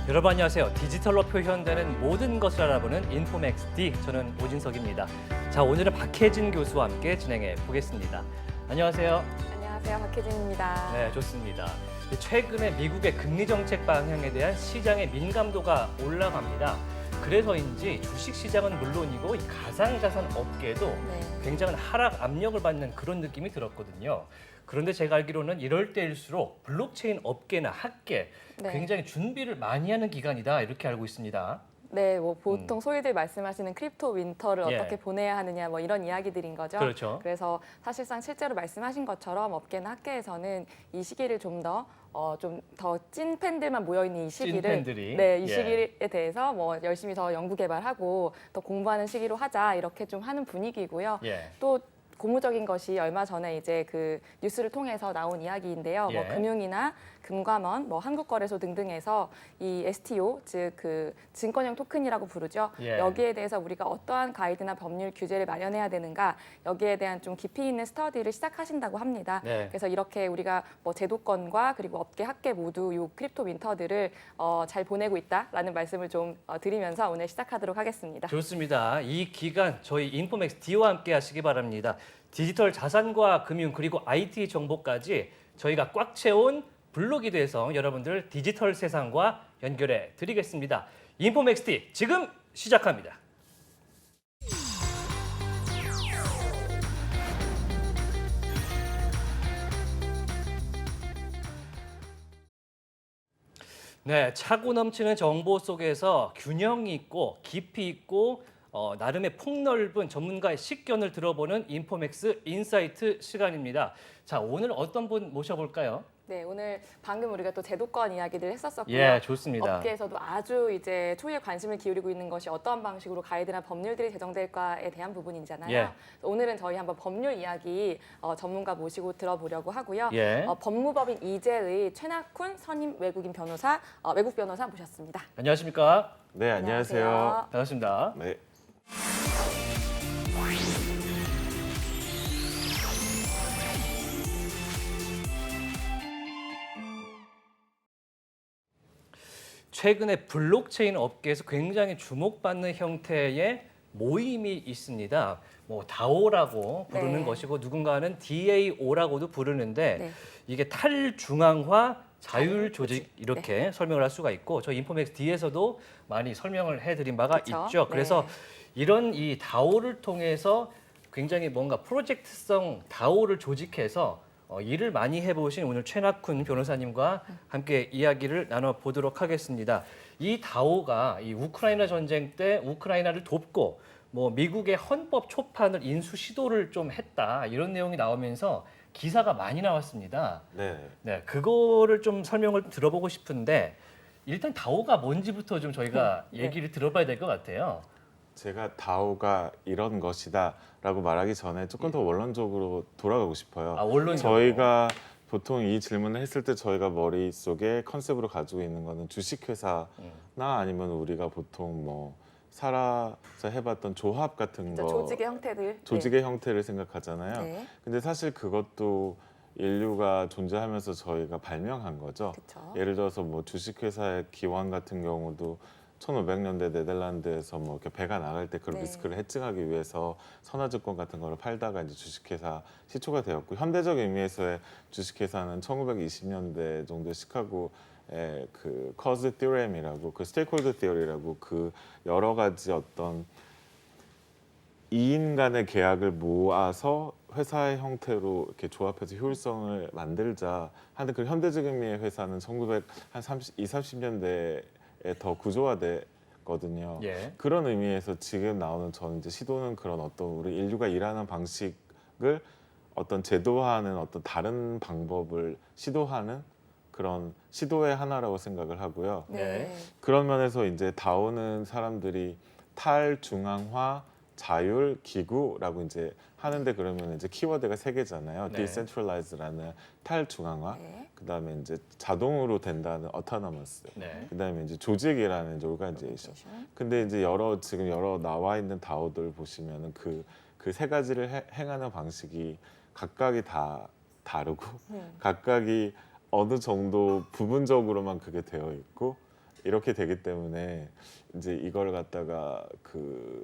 여러분 안녕하세요. 디지털로 표현되는 모든 것을 알아보는 인포맥스 D, 저는 오진석입니다. 자, 오늘은 박혜진 교수와 함께 진행해 보겠습니다. 안녕하세요. 안녕하세요. 박혜진입니다. 네, 좋습니다. 최근에 미국의 금리 정책 방향에 대한 시장의 민감도가 올라갑니다. 그래서인지 주식 시장은 물론이고 이 가상자산 업계도 네. 굉장한 하락 압력을 받는 그런 느낌이 들었거든요. 그런데 제가 알기로는 이럴 때일수록 블록체인 업계나 학계 네. 굉장히 준비를 많이 하는 기간이다 이렇게 알고 있습니다. 네, 뭐 보통 소위들 말씀하시는 크립토 윈터를 예. 어떻게 보내야 하느냐 뭐 이런 이야기들인 거죠. 그렇죠. 그래서 사실상 실제로 말씀하신 것처럼 업계나 학계에서는 이 시기를 좀 더 찐 팬들만 모여 있는 이 시기를 팬들이. 네, 이 예. 시기에 대해서 뭐 열심히 더 연구 개발하고 더 공부하는 시기로 하자 이렇게 좀 하는 분위기고요. 예. 또 고무적인 것이 얼마 전에 이제 그 뉴스를 통해서 나온 이야기인데요. 예. 뭐 금융이나 금감원, 뭐 한국거래소 등등에서 이 STO, 즉 그 증권형 토큰이라고 부르죠. 예. 여기에 대해서 우리가 어떠한 가이드나 법률 규제를 마련해야 되는가, 여기에 대한 좀 깊이 있는 스터디를 시작하신다고 합니다. 네. 그래서 이렇게 우리가 뭐 제도권과 그리고 업계, 학계 모두 이 크립토 윈터들을 잘 보내고 있다라는 말씀을 좀 드리면서 오늘 시작하도록 하겠습니다. 좋습니다. 이 기간 저희 인포맥스 D와 함께 하시기 바랍니다. 디지털 자산과 금융 그리고 IT 정보까지 저희가 꽉 채운 블록이 돼서 여러분들 디지털 세상과 연결해 드리겠습니다. 인포맥스 D 지금 시작합니다. 네, 차고 넘치는 정보 속에서 균형 있고 깊이 있고 나름의 폭넓은 전문가의 식견을 들어보는 인포맥스 인사이트 시간입니다. 자, 오늘 어떤 분 모셔볼까요? 네, 오늘 방금 우리가 또 제도권 이야기를 했었었고요. 예, 좋습니다. 업계에서도 아주 이제 초유의 관심을 기울이고 있는 것이 어떠한 방식으로 가이드나 법률들이 제정될까에 대한 부분이잖아요. 예. 오늘은 저희 한번 법률 이야기 전문가 모시고 들어보려고 하고요. 예. 법무법인 이재의 최낙훈 선임 외국인 변호사, 외국 변호사 모셨습니다. 안녕하십니까? 네, 안녕하세요. 반갑습니다. 네. 최근에 블록체인 업계에서 굉장히 주목받는 형태의 모임이 있습니다. 뭐 다오라고 부르는 네. 것이고 누군가는 DAO라고도 부르는데 네. 이게 탈중앙화 자율 조직 조직. 이렇게 설명을 할 수가 있고 저희 인포맥스 D에서도 많이 설명을 해드린 바가 그쵸? 있죠. 그래서 네. 이런 이 다오를 통해서 굉장히 뭔가 프로젝트성 다오를 조직해서 일을 많이 해보신 오늘 최낙훈 변호사님과 함께 이야기를 나눠보도록 하겠습니다. 이 다오가 이 우크라이나 전쟁 때 우크라이나를 돕고 뭐 미국의 헌법 초판을 인수 시도를 좀 했다 이런 내용이 나오면서 기사가 많이 나왔습니다. 네. 네, 그거를 좀 설명을 들어보고 싶은데 일단 다오가 뭔지부터 좀 저희가 네. 얘기를 들어봐야 될 것 같아요. 제가 다오가 이런 것이다라고 말하기 전에 조금 더 원론적으로 돌아가고 싶어요. 아, 원론적으로. 저희가 보통 이 질문을 했을 때 저희가 머릿속에 컨셉으로 가지고 있는 거는 주식회사나 아니면 우리가 보통 뭐 살아서 해봤던 조합 같은 거, 조직의 형태들. 조직의 형태를 생각하잖아요. 네. 근데 사실 그것도 인류가 존재하면서 저희가 발명한 거죠. 그쵸. 예를 들어서 뭐 주식회사의 기원 같은 경우도 1500년대 네덜란드에서 뭐 이렇게 배가 나갈 때 그 네. 리스크를 해증하기 위해서 선화증권 같은 거를 팔다가 이제 주식회사 시초가 되었고, 현대적 의미에서의 주식회사는 1920년대 정도 시카고의 그 커즈 티어렘이라고, 그 스테이크홀더 티어리라고, 그 여러 가지 어떤 2인 간의 계약을 모아서 회사의 형태로 이렇게 조합해서 효율성을 만들자 하는 그 현대적 의미의 회사는 1930년대에 더 구조화됐거든요. 예. 그런 의미에서 지금 나오는 저는 이제 시도는 그런 어떤 우리 인류가 일하는 방식을 어떤 제도화하는 어떤 다른 방법을 시도하는 그런 시도의 하나라고 생각을 하고요. 네. 그런 면에서 이제 다오는 사람들이 탈중앙화 자율 기구라고 이제 하는데, 그러면 이제 키워드가 3개잖아요. 네. decentralized라는 탈중앙화, 네. 그다음에 이제 자동으로 된다는 autonomous, 네. 그다음에 이제 조직이라는 이제 organization. 근데 이제 지금 여러 나와 있는 다오들 보시면은 그 세 가지를 행하는 방식이 각각이 다 다르고 각각이 어느 정도 부분적으로만 그게 되어 있고, 이렇게 되기 때문에 이제 이걸 갖다가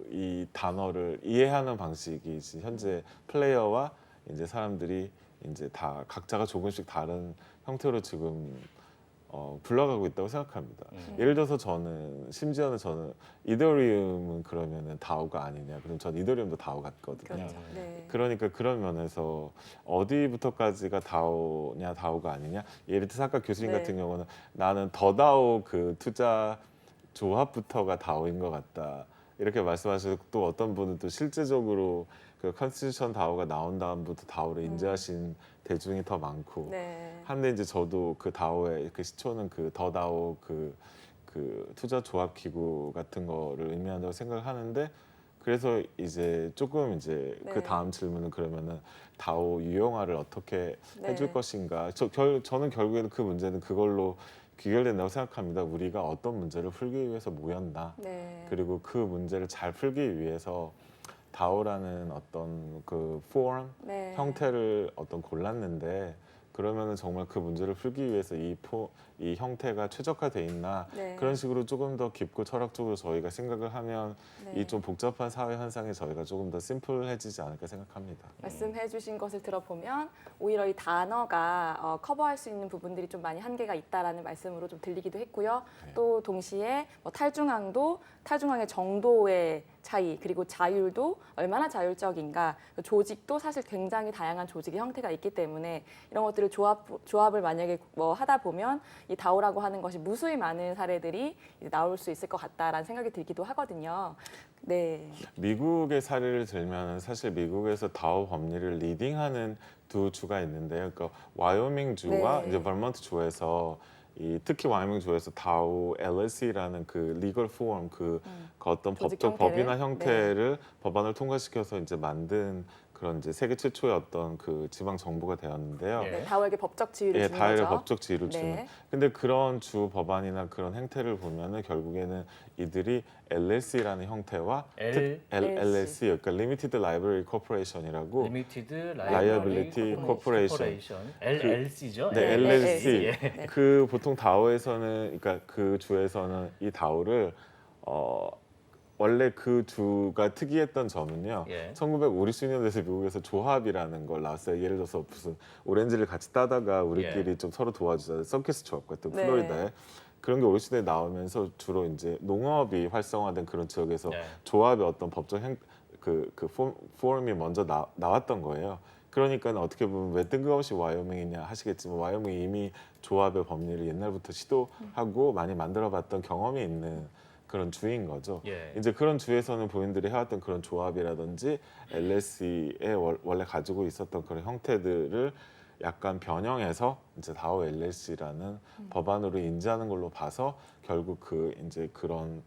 이 단어를 이해하는 방식이 이제 현재 플레이어와 이제 사람들이 이제 다 각자가 조금씩 다른 형태로 지금 불러가고 있다고 생각합니다. 예를 들어서 심지어는 저는 이더리움은 그러면은 다오가 아니냐. 그럼 전 이더리움도 다오 같거든요. 그렇죠. 네. 그러니까 그런 면에서 어디부터까지가 다오냐 다오가 아니냐. 예를 들어서 아까 교수님 네. 같은 경우는 나는 더 다오 그 투자 조합부터가 다오인 것 같다. 이렇게 말씀하시고 또 어떤 분은 또 실제적으로 그 컨스티튜션 다오가 나온 다음부터 다오를 인지하신 대중이 더 많고 네. 한데 이제 저도 그 다오의 그 시초는 그 더 다오 그 투자 조합 기구 같은 거를 의미한다고 생각을 하는데 그래서 이제 조금 이제 네. 그 다음 질문은 그러면은 다오 유형화를 어떻게 네. 해줄 것인가 저는 결국에는 그 문제는 그걸로 귀결된다고 생각합니다. 우리가 어떤 문제를 풀기 위해서 모였나 네. 그리고 그 문제를 잘 풀기 위해서 다오라는 어떤 그 포럼 네. 형태를 골랐는데 그러면은 정말 그 문제를 풀기 위해서 이 형태가 최적화돼 있나 네. 그런 식으로 조금 더 깊고 철학적으로 저희가 생각을 하면 네. 이 좀 복잡한 사회 현상에 저희가 조금 더 심플해지지 않을까 생각합니다. 말씀해 주신 것을 들어보면 오히려 이 단어가 커버할 수 있는 부분들이 좀 많이 한계가 있다라는 말씀으로 좀 들리기도 했고요. 네. 또 동시에 뭐 탈중앙의 정도의 차이 그리고 자율도 얼마나 자율적인가 조직도 사실 굉장히 다양한 조직의 형태가 있기 때문에 이런 것들을 조합을 만약에 뭐 하다 보면 이 다오라고 하는 것이 무수히 많은 사례들이 이제 나올 수 있을 것 같다라는 생각이 들기도 하거든요. 네. 미국의 사례를 들면 사실 미국에서 다오 법리를 리딩하는 두 주가 있는데요. 그러니까 와이오밍 주와 네. 이제 버먼트 주에서 특히 와이오밍 주에서 다오 LLC라는 그 리걸 포럼 그 어떤 조직 법적 형태를? 법이나 형태를 법안을 통과시켜서 이제 만든 그런 이제 세계 최초의 어떤 그 지방 정부가 되었는데요. 예. 네, 다오에게 법적 지위를 예, 주는 다일의 거죠. 법적 지위를 주는. 네. 근데 그런 주 법안이나 그런 행태를 보면은 결국에는 이들이 LLC라는 형태와 LLC, 그러니까 Limited Liability Corporation이라고 Limited Liability Corporation. LLC죠. 네, 네, LLC. 네. 그 보통 다오에서는 그러니까 그 주에서는 이 다오를 원래 그 주가 특이했던 점은요. 예. 1950년대에서 미국에서 조합이라는 걸 나왔어요. 예를 들어서 무슨 오렌지를 같이 따다가 우리끼리 좀 서로 도와주자. 서키스 조합 같은 네. 플로리다에 그런 게 우리 시대에 나오면서 주로 이제 농업이 활성화된 그런 지역에서 네. 조합의 어떤 법적 포럼이 먼저 나왔던 거예요. 그러니까 어떻게 보면 왜 뜬금없이 와이오밍이냐 하시겠지만 와이오밍이 이미 조합의 법리를 옛날부터 시도하고 많이 만들어봤던 경험이 있는 그런 주인 거죠. 예. 이제 그런 주에서는 본인들이 해왔던 그런 조합이라든지 LLC에 원래 가지고 있었던 그런 형태들을 약간 변형해서 이제 다오 LLC라는 법안으로 인지하는 걸로 봐서 결국 이제 그런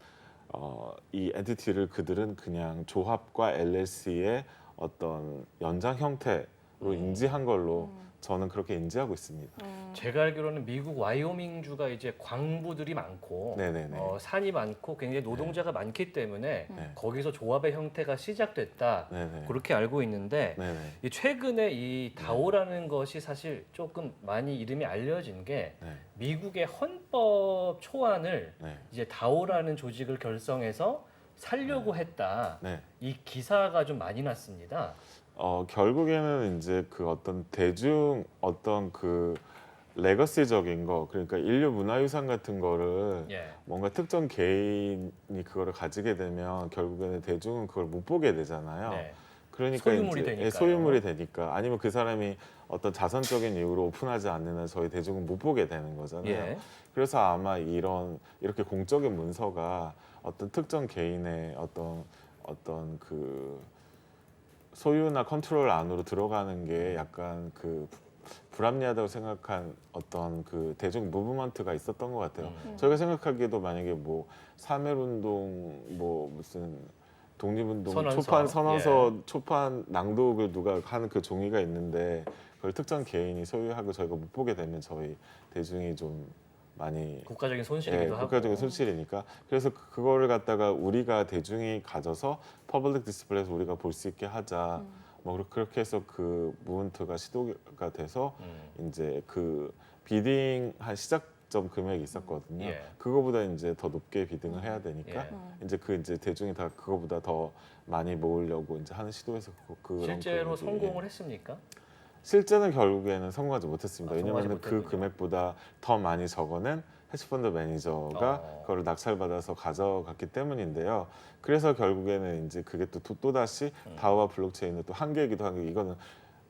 이 엔티티를 그들은 그냥 조합과 LLC의 어떤 연장 형태로 인지한 걸로 저는 그렇게 인지하고 있습니다. 제가 알기로는 미국 와이오밍주가 이제 광부들이 많고 네네네. 산이 많고 굉장히 노동자가 많기 때문에 네. 거기서 조합의 형태가 시작됐다. 네네. 그렇게 알고 있는데 네네. 이 최근에 이 다오라는 것이 사실 조금 많이 이름이 알려진 게 네. 미국의 헌법 초안을 네. 이제 다오라는 조직을 결성해서 살려고 했다. 네. 이 기사가 좀 많이 났습니다. 결국에는 이제 그 어떤 어떤 그 레거시적인 거 그러니까 인류 문화유산 같은 거를 예. 뭔가 특정 개인이 그거를 가지게 되면 결국에는 대중은 그걸 못 보게 되잖아요. 네. 그러니까 소유물이 이제 되니까요. 소유물이 되니까 아니면 그 사람이 어떤 자선적인 이유로 오픈하지 않는 한 저희 대중은 못 보게 되는 거잖아요. 예. 그래서 아마 이렇게 공적인 문서가 어떤 특정 개인의 어떤 그 소유나 컨트롤 안으로 들어가는 게 약간 그 불합리하다고 생각한 어떤 그 대중 무브먼트가 있었던 것 같아요. 저희가 생각하기에도 만약에 뭐 3.1운동 뭐 무슨 독립운동 선언서. 선언서 초판 낭독을 누가 하는 그 종이가 있는데 그걸 특정 개인이 소유하고 저희가 못 보게 되면 저희 대중이 좀 많이 국가적인 손실이기도 하고. 국가적인 손실이니까 그래서 그거를 갖다가 우리가 대중이 가져서 퍼블릭 디스플레이에서 우리가 볼 수 있게 하자 뭐 그렇게 해서 그 무브먼트가 시도가 돼서 이제 그 비딩 한 점 금액이 있었거든요. 예. 그거보다 이제 더 높게 비딩을 해야 되니까 예. 이제 대중이 다 그거보다 더 많이 모으려고 이제 하는 시도에서 그런 실제로 금액이, 성공을 했습니까? 실제는 결국에는 성공하지 못했습니다. 아, 성공하지 왜냐하면 그 못했군요. 금액보다 더 많이 적어낸 헤지펀드 매니저가 그거를 낙찰받아서 가져갔기 때문인데요. 그래서 결국에는 이제 그게 또 다시 다오와 블록체인의 또 한계이기도 한 게 이거는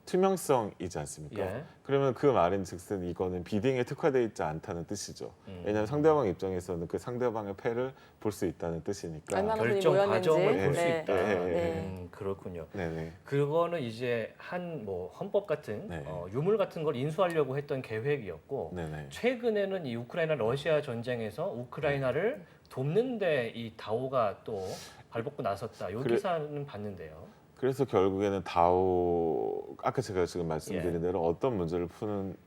투명성이지 않습니까? 예. 그러면 그 말인즉슨 이거는 비딩에 특화되어 있지 않다는 뜻이죠. 왜냐하면 상대방 입장에서는 그 상대방의 패를 볼 수 있다는 뜻이니까. 얼마나 분이 결정 모였는지. 과정을 볼 수 네. 있다. 네. 그렇군요. 네네. 그거는 이제 한 뭐 헌법 같은 네. 유물 같은 걸 인수하려고 했던 계획이었고 네네. 최근에는 이 우크라이나 러시아 전쟁에서 우크라이나를 돕는데 이 다오가 또 발벗고 나섰다. 요 그래- 기사는 봤는데요. 그래서 결국에는 다오 아까 제가 지금 말씀드린 예. 대로 어떤 문제를 푸는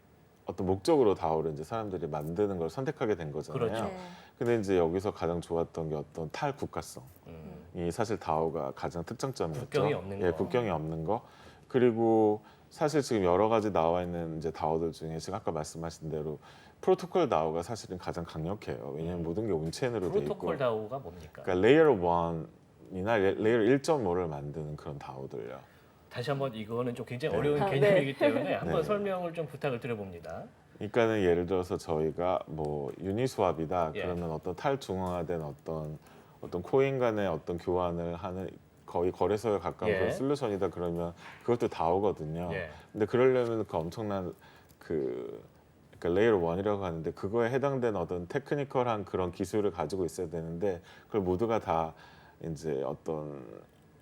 어떤 목적으로 다오를 이제 사람들이 만드는 걸 선택하게 된 거잖아요. 그렇죠. 네. 근데 이제 여기서 가장 좋았던 게 어떤 탈국가성. 음. 이 사실 다오가 가장 특장점이었죠. 국경이 없는 예, 거. 국경이 없는 거. 그리고 사실 지금 여러 가지 나와 있는 이제 다오들 중에 지금 아까 말씀하신 대로 프로토콜 다오가 사실은 가장 강력해요. 왜냐하면 모든 게 온체인으로 돼 있고. 프로토콜 다오가 뭡니까? 그러니까 레이어 1이나 레이어 1.5를 만드는 그런 다오들요. 다시 한번 이거는 좀 굉장히 네. 어려운 아, 개념이기 때문에 한번 네. 설명을 좀 부탁을 드려봅니다. 그러니까는 예를 들어서 저희가 뭐 유니스왑이다 예. 그러면 어떤 탈중앙화된 어떤 코인 간의 어떤 교환을 하는 거의 거래소에 가까운 예. 그런 솔루션이다 그러면 그것도 다오거든요. 예. 근데 그러려면 그 엄청난 그러니까 레이어 1이라고 하는데 그거에 해당되는 어떤 테크니컬한 그런 기술을 가지고 있어야 되는데 그걸 모두가 다 이제 어떤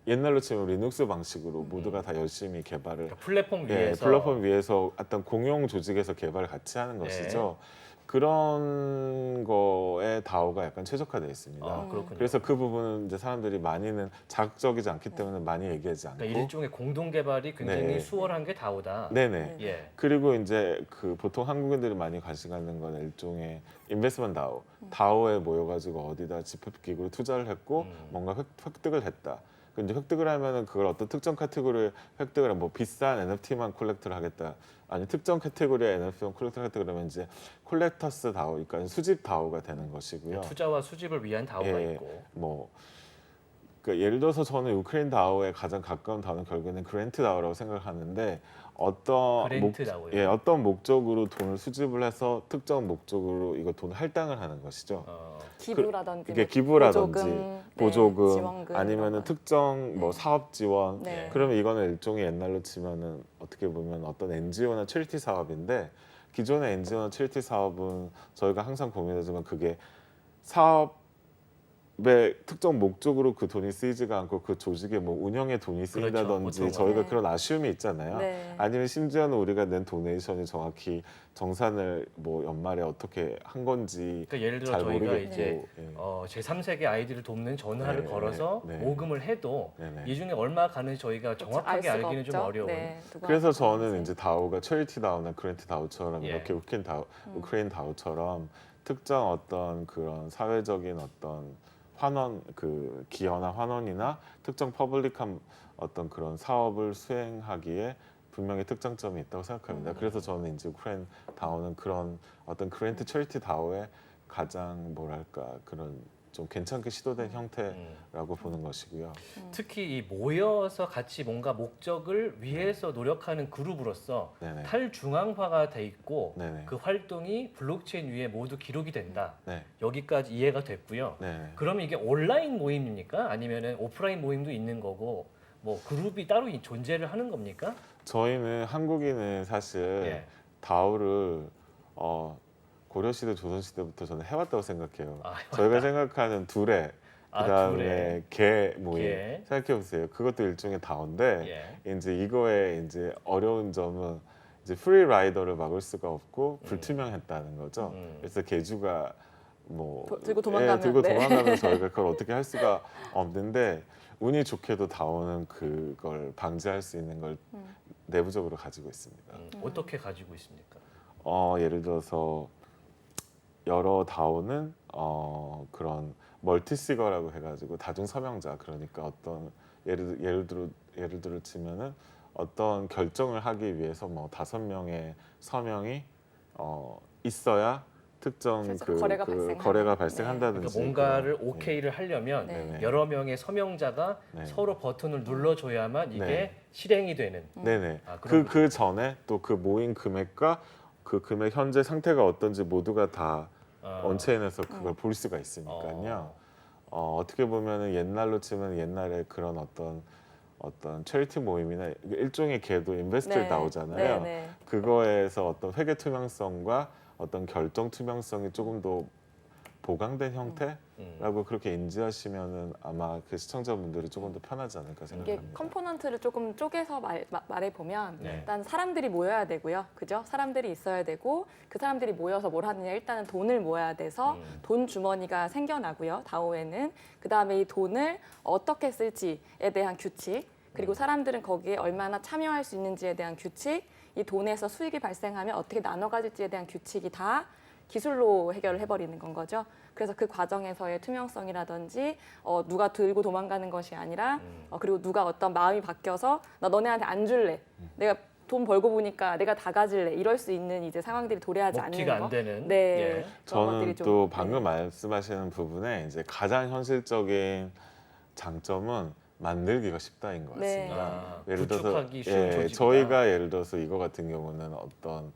옛날로 치면 리눅스 방식으로 모두가 다 열심히 개발을 그러니까 플랫폼 예, 위에서 플랫폼 위에서 어떤 공용 조직에서 개발을 같이 하는 것이죠. 그런 거에 다오가 약간 최적화되어 있습니다. 그렇군요. 그래서 그 부분은 이제 사람들이 많이는 자극적이지 않기 때문에 많이 얘기하지 않고. 그러니까 일종의 공동 개발이 굉장히 네. 수월한 게 다오다. 네네. 예. 그리고 이제 그 보통 한국인들이 많이 관심 갖는 건 일종의 인베스먼트 다오. 다오에 모여가지고 어디다 집합기구를 투자를 했고 뭔가 획득을 했다. 근데 획득을 하면은 그걸 어떤 특정 카테고리에 획득을 하면 뭐 비싼 NFT만 콜렉트를 하겠다. 아니 특정 카테고리의 NFT만 콜렉트를 하겠다 그러면 이제 콜렉터스 다오, 그러니까 수집 다오가 되는 것이고요. 투자와 수집을 위한 다오가 예, 있고. 뭐 그러니까 예를 들어서 저는 우크라이나 다오에 가장 가까운 다오는 결국에는 그랜트 다오라고 생각하는데 그랜트 다오요? 예, 어떤 목적으로 돈을 수집을 해서 특정 목적으로 이거 돈 할당을 하는 것이죠. 기부라든지 이게 뭐 기부라든지 보조금, 지원금 아니면은 이런 거. 특정 뭐 네. 사업 지원. 네. 그러면 이거는 일종의 옛날로 치면은 어떻게 보면 어떤 NGO나 체리티 사업인데 기존의 NGO나 체리티 사업은 저희가 항상 고민하지만 그게 사업의 특정 목적으로 그 돈이 쓰이지가 않고 그 조직의 뭐 운영에 돈이 쓰인다든지 보통은. 저희가 네. 그런 아쉬움이 있잖아요. 네. 아니면 심지어는 우리가 낸 도네이션이 정확히 정산을 뭐 연말에 어떻게 한 건지 그러니까 예를 들어 잘 저희가 모르겠고. 이제 예. 제3세계 아이들을 돕는 전화를 네, 걸어서 네. 모금을 해도 네네. 이 중에 얼마 가는지 저희가 정확하게 알 수가 알기는 좀 없죠. 어려운. 네, 누가 그래서 어떻게 저는 하는지. 이제 다오가 체리티 다오나 그랜트 다오처럼 예. 이렇게 우크라이나 다오처럼 특정 어떤 그런 사회적인 어떤 환원 그 기여나 환원이나 특정 퍼블릭한 어떤 그런 사업을 수행하기에 분명히 특장점이 있다고 생각합니다. 그래서 저는 이제 우크라이나 다오는 그런 어떤 그랜트 체리티 다오의 가장 뭐랄까 그런 좀 괜찮게 시도된 형태라고 보는 것이고요. 특히 이 모여서 같이 뭔가 목적을 위해서 노력하는 그룹으로서 네네. 탈중앙화가 돼 있고 네네. 그 활동이 블록체인 위에 모두 기록이 된다. 네. 여기까지 이해가 됐고요. 네. 그러면 이게 온라인 모임입니까? 아니면은 오프라인 모임도 있는 거고 뭐 그룹이 따로 존재를 하는 겁니까? 저희는 한국인은 사실 예. 다오를 고려시대 조선시대부터 저는 해왔다고 생각해요. 아, 저희가 생각하는 두레 아, 그다음에 개 모임 개. 생각해 보세요. 그것도 일종의 다오인데 예. 이제 이거의 이제 어려운 점은 이제 프리 라이더를 막을 수가 없고 불투명했다는 거죠. 그래서 개주가 뭐 들고 도망가면, 들고 네. 도망가면 저희가 그걸 어떻게 할 수가 없는데 운이 좋게도 다오는 그걸 방지할 수 있는 걸 내부적으로 가지고 있습니다. 어떻게 가지고 있습니까? 예를 들어서 여러 다오는 그런 멀티시거라고 해가지고 다중 서명자 그러니까 어떤 예를 들어 치면은 어떤 결정을 하기 위해서 뭐 5명의 서명이 있어야 특정 실제로 그 거래가 그 발생하는. 거래가 네. 발생한다든지 그러니까 뭔가를 그런, 오케이를 하려면 네. 여러 명의 서명자가 네. 서로 버튼을 눌러줘야만 이게 네. 실행이 되는. 네네. 아, 그 그런 그 전에 또 그 모인 금액과 그 금액 현재 상태가 어떤지 모두가 다 온체인에서 그걸 볼 수가 있으니까요. 어떻게 보면은 옛날로 치면 옛날에 그런 어떤 체리티 모임이나 일종의 걔도 인베스트 네. 나오잖아요. 네. 그거에서 어떤 회계 투명성과 어떤 결정 투명성이 조금 더 보강된 형태라고 그렇게 인지하시면은 아마 그 시청자분들이 조금 더 편하지 않을까 이게 생각합니다. 컴포넌트를 조금 쪼개서 말해보면 네. 일단 사람들이 모여야 되고요. 그죠? 사람들이 있어야 되고 그 사람들이 모여서 뭘 하느냐 일단은 돈을 모아야 돼서 돈 주머니가 생겨나고요. 다오에는 그다음에 이 돈을 어떻게 쓸지에 대한 규칙 그리고 사람들은 거기에 얼마나 참여할 수 있는지에 대한 규칙 이 돈에서 수익이 발생하면 어떻게 나눠 가질지에 대한 규칙이 다 기술로 해결을 해버리는 건 거죠. 그래서 그 과정에서의 투명성이라든지 누가 들고 도망가는 것이 아니라 그리고 누가 어떤 마음이 바뀌어서 나 너네한테 안 줄래. 내가 돈 벌고 보니까 내가 다 가질래. 이럴 수 있는 이제 상황들이 도래하지 않는 먹튀가 거. 안 되는. 네. 예. 그런 저는 것들이 좀, 또 방금 네. 말씀하시는 부분에 이제 가장 현실적인 장점은 만들기가 쉽다인 것 네. 같습니다. 구축하기 쉬운 조직이다. 저희가 예를 들어서 이거 같은 경우는 어떤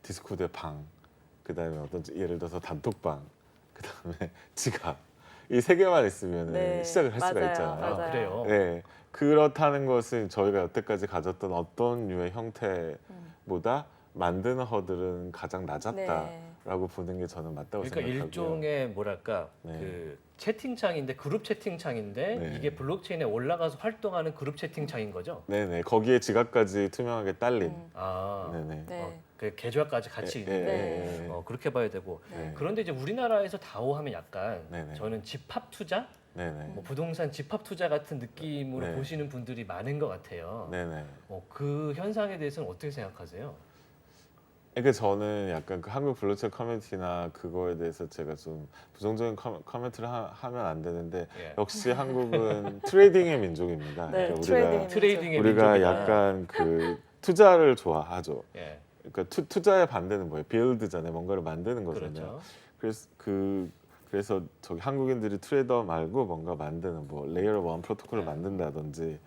디스코드의 방, 그다음에 어떤 예를 들어서 단톡방, 그다음에 지갑 이 세 개만 있으면 네. 시작을 할 수가 맞아요. 있잖아요. 맞아요. 아, 그래요. 네, 그렇다는 것은 저희가 여태까지 가졌던 어떤 류의 형태보다 만드는 허들은 가장 낮았다라고 보는 게 저는 맞다고 그러니까 생각하고요. 일종의 뭐랄까 네. 그 채팅창인데 그룹 채팅창인데 네. 이게 블록체인에 올라가서 활동하는 그룹 채팅창인 거죠. 네네, 거기에 지갑까지 투명하게 딸린. 아, 네네. 네. 그 계좌까지 같이 예, 있는데 네. 그렇게 봐야 되고. 네. 그런데 이제 우리나라에서 다오 하면 약간 네네. 저는 집합 투자, 네네. 뭐 부동산 집합 투자 같은 느낌으로 네. 보시는 분들이 많은 것 같아요. 네네. 그 현상에 대해서는 어떻게 생각하세요? 그러니까 저는 약간 그 한국 블록체인 커뮤니티나 그거에 대해서 제가 좀 부정적인 커멘트를 하면 안 되는데 예. 역시 한국은 트레이딩의 민족입니다. 네, 그러니까 트레이딩의 트레이딩의 우리가 민족이다. 약간 그 투자를 좋아하죠. 예, 그러니까 투자의 반대는 뭐예요? 빌드잖아요. 뭔가를 만드는 거잖아요. 그렇죠. 그래서 저기 한국인들이 트레이더 말고 뭔가 만드는 뭐 레이어 1 프로토콜을 만든다든지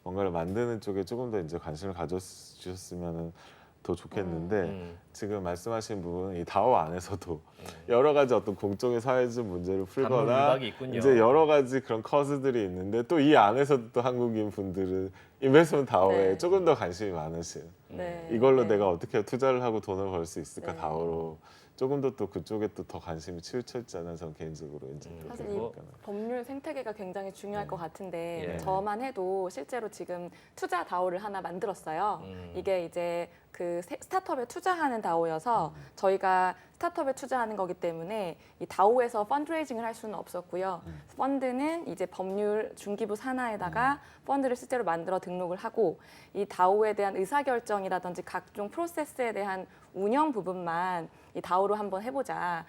뭔가를 만드는 쪽에 조금 더 이제 관심을 가져주셨으면은 더 좋겠는데 지금 말씀하신 부분은 이 다오 안에서도 여러 가지 어떤 공적인 사회적 문제를 풀거나 감론을박이 있군요. 이제 여러 가지 그런 커즈들이 있는데 또 이 안에서도 또 한국인 분들은 인베스트먼트 다오에 네. 조금 더 관심이 많으신 네. 이걸로 네. 내가 어떻게 투자를 하고 돈을 벌 수 있을까 네. 다오로 조금 더 또 그쪽에 또 더 관심이 치우쳐 있잖아요. 저는 개인적으로 이제 사실 그렇게 이 생각해요. 법률 생태계가 굉장히 중요할 것 같은데 예. 저만 해도 실제로 지금 투자 다오를 하나 만들었어요. 이게 이제 그 스타트업에 투자하는 다오여서 저희가 스타트업에 투자하는 거기 때문에 이 다오에서 펀드레이징을 할 수는 없었고요. 펀드는 이제 법률 중기부 산하에다가 펀드를 실제로 만들어 등록을 하고 이 다오에 대한 의사결정이라든지 각종 프로세스에 대한 운영 부분만 이 다오로 한번 해보자.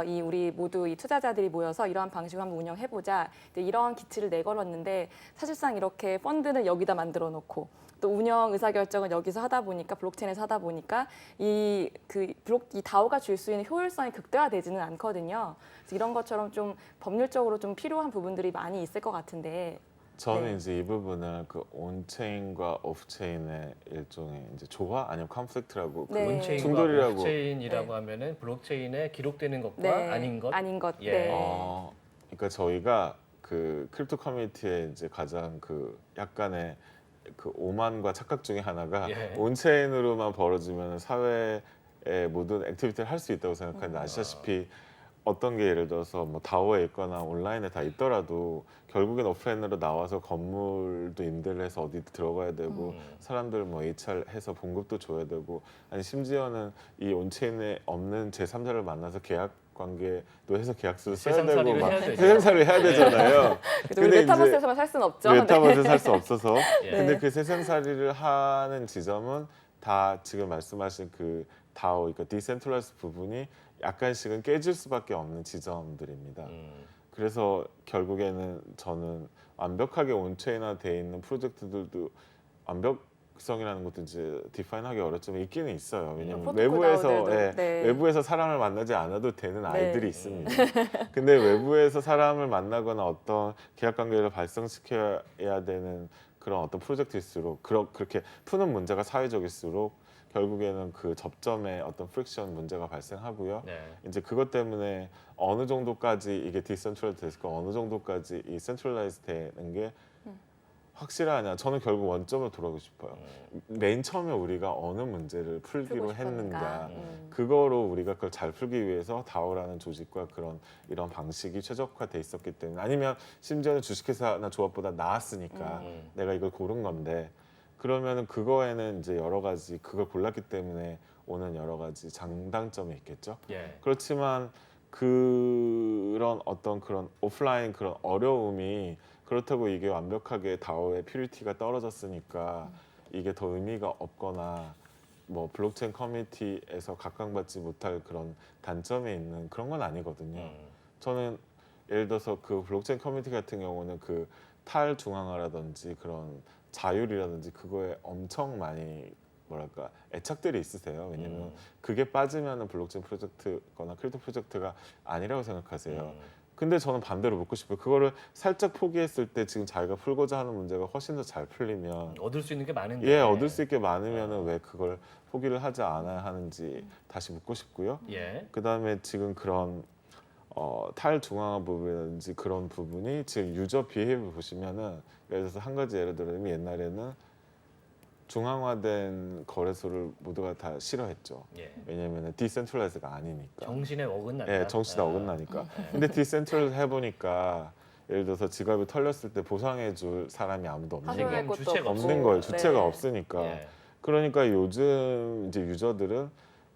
이 우리 모두 이 투자자들이 모여서 이러한 방식으로 한번 운영해보자. 이러한 기치를 내걸었는데 사실상 이렇게 펀드는 여기다 만들어 놓고 또 운영 의사결정은 여기서 하다 보니까 블록체인에서 하다 보니까 이 다오가 줄 수 있는 효율성이 극대화되지는 않거든요. 그래서 이런 것처럼 좀 법률적으로 좀 필요한 부분들이 많이 있을 것 같은데 저는 네. 이제 이 부분을 그 온체인과 오프체인의 일종의 이제 조화 아니면 컨플릭트라고 네. 온체인과 충돌이라고. 오프체인이라고 네. 하면은 블록체인에 기록되는 것과 네. 아닌 것. 아닌 것. 예. 네. 그러니까 저희가 그 크립토 커뮤니티의 이제 가장 그 약간의 그 오만과 착각 중에 하나가 예. 온체인으로만 벌어지면 사회의 모든 액티비티를 할 수 있다고 생각하는데 아시다시피 어떤 게 예를 들어서 뭐 다오에 있거나 온라인에 다 있더라도 결국엔 오프라인으로 나와서 건물도 임대를 해서 어디 들어가야 되고 사람들 뭐 HR 해서 봉급도 줘야 되고 아니 심지어는 이 온체인에 없는 제3자를 만나서 계약 관계도 해서 계약서를 써야 되고 세상살이를 막 해야 되죠. 세상살이를 해야 되잖아요. 그래도 우리 메타버스에서만 살 수는 없죠. 메타버스에 살 수 없어서 예. 근데 그 세상살이를 하는 지점은 다 지금 말씀하신 그 다오 그러니까 디센트럴라이즈 부분이 약간씩은 깨질 수밖에 없는 지점들입니다. 그래서 결국에는 저는 완벽하게 온체인화 돼 있는 프로젝트들도 성이라는 것도 이제 디파인하기 어렵지만 있기는 있어요. 왜냐면 프로토콜 외부에서 DAO들도, 네. 외부에서 사람을 만나지 않아도 되는 아이들이 네. 있습니다. 근데 외부에서 사람을 만나거나 어떤 계약 관계를 발생시켜야 되는 그런 어떤 프로젝트일수록 그렇게 푸는 문제가 사회적일수록 결국에는 그 접점에 어떤 프릭션 문제가 발생하고요. 네. 이제 그것 때문에 어느 정도까지 이게 디센트럴라이즈 됐을까, 어느 정도까지 이 센트럴라이즈 되는 게 확실하냐. 저는 결국 원점으로 돌아가고 싶어요. 맨 처음에 우리가 어느 문제를 풀기로 풀고 싶었는가. 했는가, 그거로 우리가 그걸 잘 풀기 위해서 다오라는 조직과 이런 방식이 최적화돼 있었기 때문에, 아니면 심지어는 주식회사나 조합보다 나았으니까 내가 이걸 고른 건데, 그러면은 그거에는 이제 여러 가지 그걸 골랐기 때문에 오는 여러 가지 장단점이 있겠죠. 예. 그렇지만 그런 어떤 그런 오프라인 그런 어려움이, 그렇다고 이게 완벽하게 다오의 퓨리티가 떨어졌으니까 이게 더 의미가 없거나 뭐 블록체인 커뮤니티에서 각광받지 못할 그런 단점이 있는 그런 건 아니거든요. 저는 예를 들어서 그 블록체인 커뮤니티 같은 경우는 그 탈중앙화라든지 그런 자율이라든지 그거에 엄청 많이 뭐랄까 애착들이 있으세요. 왜냐면 그게 빠지면은 블록체인 프로젝트거나 크립토 프로젝트가 아니라고 생각하세요. 근데 저는 반대로 묻고 싶어요. 그거를 살짝 포기했을 때 지금 자기가 풀고자 하는 문제가 훨씬 더 잘 풀리면, 얻을 수 있는 게 많은데. 예, 얻을 수 있게 많으면은 왜 그걸 포기를 하지 않아야 하는지 다시 묻고 싶고요. 예. 그다음에 지금 그런 탈중앙화 부분이라든지 그런 부분이 지금 유저 비헤이브 보시면은, 예를 들어서 한 가지 예를 들면 옛날에는 중앙화된 거래소를 모두가 다 싫어했죠. 예. 왜냐하면 디센트럴라이즈가 아니니까. 정신에 어긋난다. 예, 정신에 어긋나니까. 근데 디센트럴라이즈 해보니까 예를 들어서 지갑이 털렸을 때 보상해줄 사람이 아무도 없는 하소연할 거예요. 것도 주체가 없고. 없는 거예요. 주체가 네. 없으니까. 예. 그러니까 요즘 이제 유저들은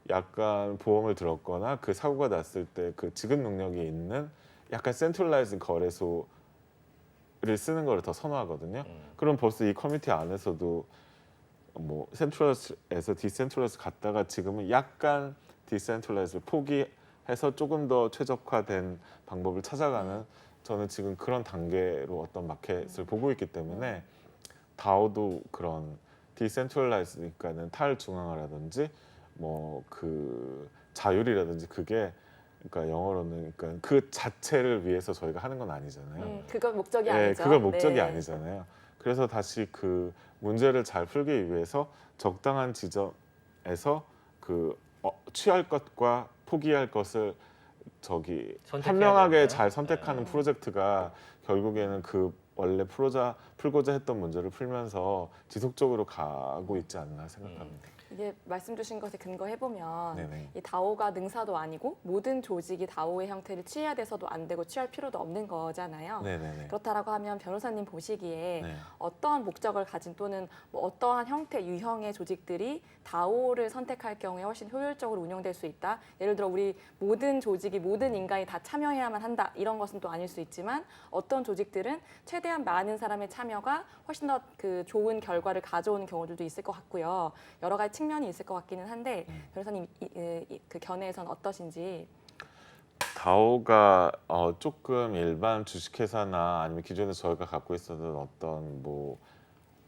약간 보험을 들었거나 그 사고가 났을 때 그 지급 능력이 있는 약간 센트럴라이즈 거래소를 쓰는 거를 더 선호하거든요. 그럼 벌써 이 커뮤니티 안에서도 뭐 센트럴라이즈에서 디센트럴라이즈 갔다가 지금은 약간 디센트럴라이즈를 포기해서 조금 더 최적화된 방법을 찾아가는, 저는 지금 그런 단계로 어떤 마켓을 보고 있기 때문에 다오도 그런 디센트럴라이즈, 그러니까는 탈중앙화라든지 뭐 그 자율이라든지 그게, 그러니까 영어로는 그러니까 그 자체를 위해서 저희가 하는 건 아니잖아요. 그건 목적이 예, 아니죠. 그걸 목적이 네. 아니잖아요. 그래서 다시 그 문제를 잘 풀기 위해서 적당한 지점에서 그 취할 것과 포기할 것을 선택해야 현명하게 된다. 잘 선택하는 프로젝트가 결국에는 그 원래 풀고자 했던 문제를 풀면서 지속적으로 가고 있지 않나 생각합니다. 이게 말씀 주신 것에 근거해 보면 네네. 이 다오가 능사도 아니고 모든 조직이 다오의 형태를 취해야 돼서도 안 되고 취할 필요도 없는 거잖아요. 네네네. 그렇다라고 하면 변호사님 보시기에 네. 어떠한 목적을 가진 또는 뭐 어떠한 형태 유형의 조직들이 다오를 선택할 경우에 훨씬 효율적으로 운영될 수 있다. 예를 들어 우리 모든 조직이 모든 인간이 다 참여해야만 한다. 이런 것은 또 아닐 수 있지만 어떤 조직들은 최대한 많은 사람의 참여가 훨씬 더 그 좋은 결과를 가져오는 경우들도 있을 것 같고요. 여러 가지 측면이 있을 것 같기는 한데 변호사님 그 견해에선 어떠신지? 다오가 조금 일반 주식회사나 아니면 기존에 저희가 갖고 있었던 어떤 뭐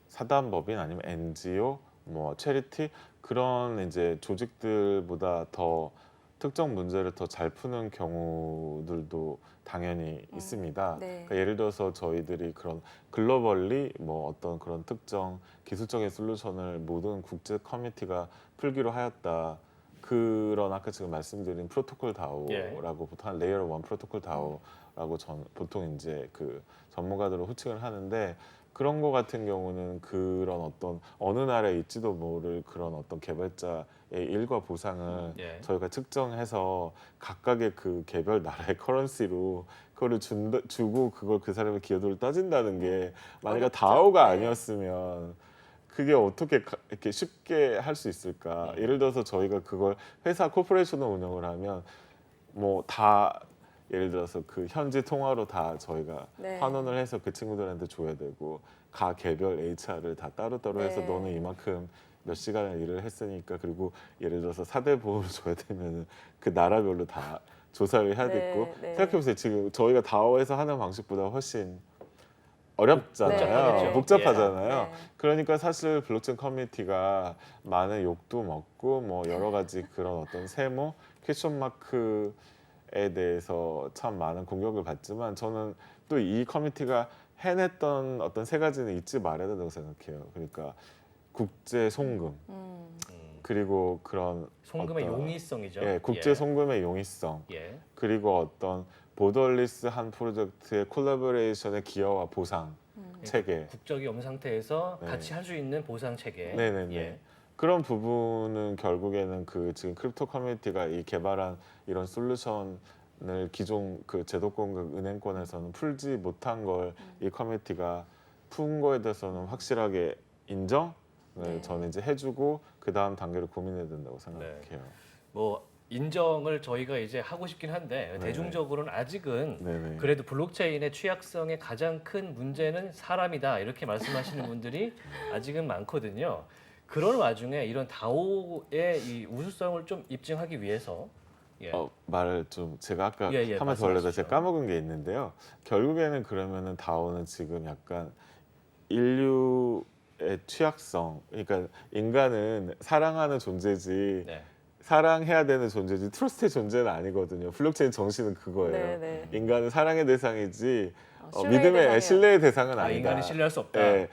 사단법인 아니면 NGO, 뭐 체리티 그런 이제 조직들보다 더 특정 문제를 더 잘 푸는 경우들도 당연히 있습니다. 네. 그러니까 예를 들어서 저희들이 그런 글로벌리 뭐 어떤 그런 특정 기술적인 솔루션을 모든 국제 커뮤니티가 풀기로 하였다. 그런 아까 지금 말씀드린 프로토콜 다오라고 보통 한 레이어 1 프로토콜 다오라고 보통 이제 그 전문가들은 호칭을 하는데, 그런 거 같은 경우는 그런 어떤 어느 나라에 있지도 모를 그런 어떤 개발자의 일과 보상을 예. 저희가 측정해서 각각의 그 개별 나라의 커런시로 그거를 주고 그걸 그 사람의 기여도를 따진다는 게 만약에 어렵죠. 다오가 네. 아니었으면 그게 어떻게 이렇게 쉽게 할 수 있을까? 예를 들어서 저희가 그걸 회사 코퍼레이션을 운영을 하면 뭐 다 예를 들어서 그 현지 통화로 다 저희가 네. 환원을 해서 그 친구들한테 줘야 되고, 각 개별 HR을 다 따로따로 해서 네. 너는 이만큼 몇 시간을 일을 했으니까, 그리고 예를 들어서 4대 보험을 줘야 되면 그 나라별로 다 조사를 해야 네, 됐고, 네. 생각해보세요. 지금 저희가 다오에서 하는 방식보다 훨씬 어렵잖아요. 네. 복잡하잖아요. 네. 그러니까 사실 블록체인 커뮤니티가 많은 욕도 먹고 뭐 여러 가지 그런 어떤 세모, 퀘션 마크에 대해서 참 많은 공격을 받지만 저는 또 이 커뮤니티가 해냈던 어떤 세 가지는 잊지 말아야 된다고 생각해요. 그러니까 국제 송금 그리고 그런 송금의 어떤, 용이성이죠. 예, 국제 송금의 용이성 예. 그리고 어떤 보더리스 한 프로젝트의 콜라보레이션의 기여와 보상 체계 국적이 없는 상태에서 네. 같이 할 수 있는 보상 체계. 네네네. 예. 그런 부분은 결국에는 그 지금 크립토 커뮤니티가 이 개발한 이런 솔루션을 기존 그 제도권 은행권에서는 풀지 못한 걸 이 커뮤니티가 푼 거에 대해서는 확실하게 인정을 네. 저는 이제 해주고 그 다음 단계를 고민해야 된다고 생각해요. 뭐 인정을 저희가 이제 하고 싶긴 한데 네네. 대중적으로는 아직은 네네. 그래도 블록체인의 취약성의 가장 큰 문제는 사람이다 이렇게 말씀하시는 분들이 아직은 많거든요. 그런 와중에 이런 다오의 이 우수성을 좀 입증하기 위해서 예. 말을 좀 제가 아까 예, 한번 더 하려다 말씀하시죠. 제가 까먹은 게 있는데요. 결국에는 그러면은 다오는 지금 약간 인류의 취약성, 그러니까 인간은 사랑하는 존재지 네. 사랑해야 되는 존재지 트러스트의 존재는 아니거든요. 블록체인 정신은 그거예요. 네, 네. 인간은 사랑의 대상이지 신뢰의 믿음의 대상이에요. 신뢰의 대상은 아, 아니다. 인간이 신뢰할 수 없다. 예,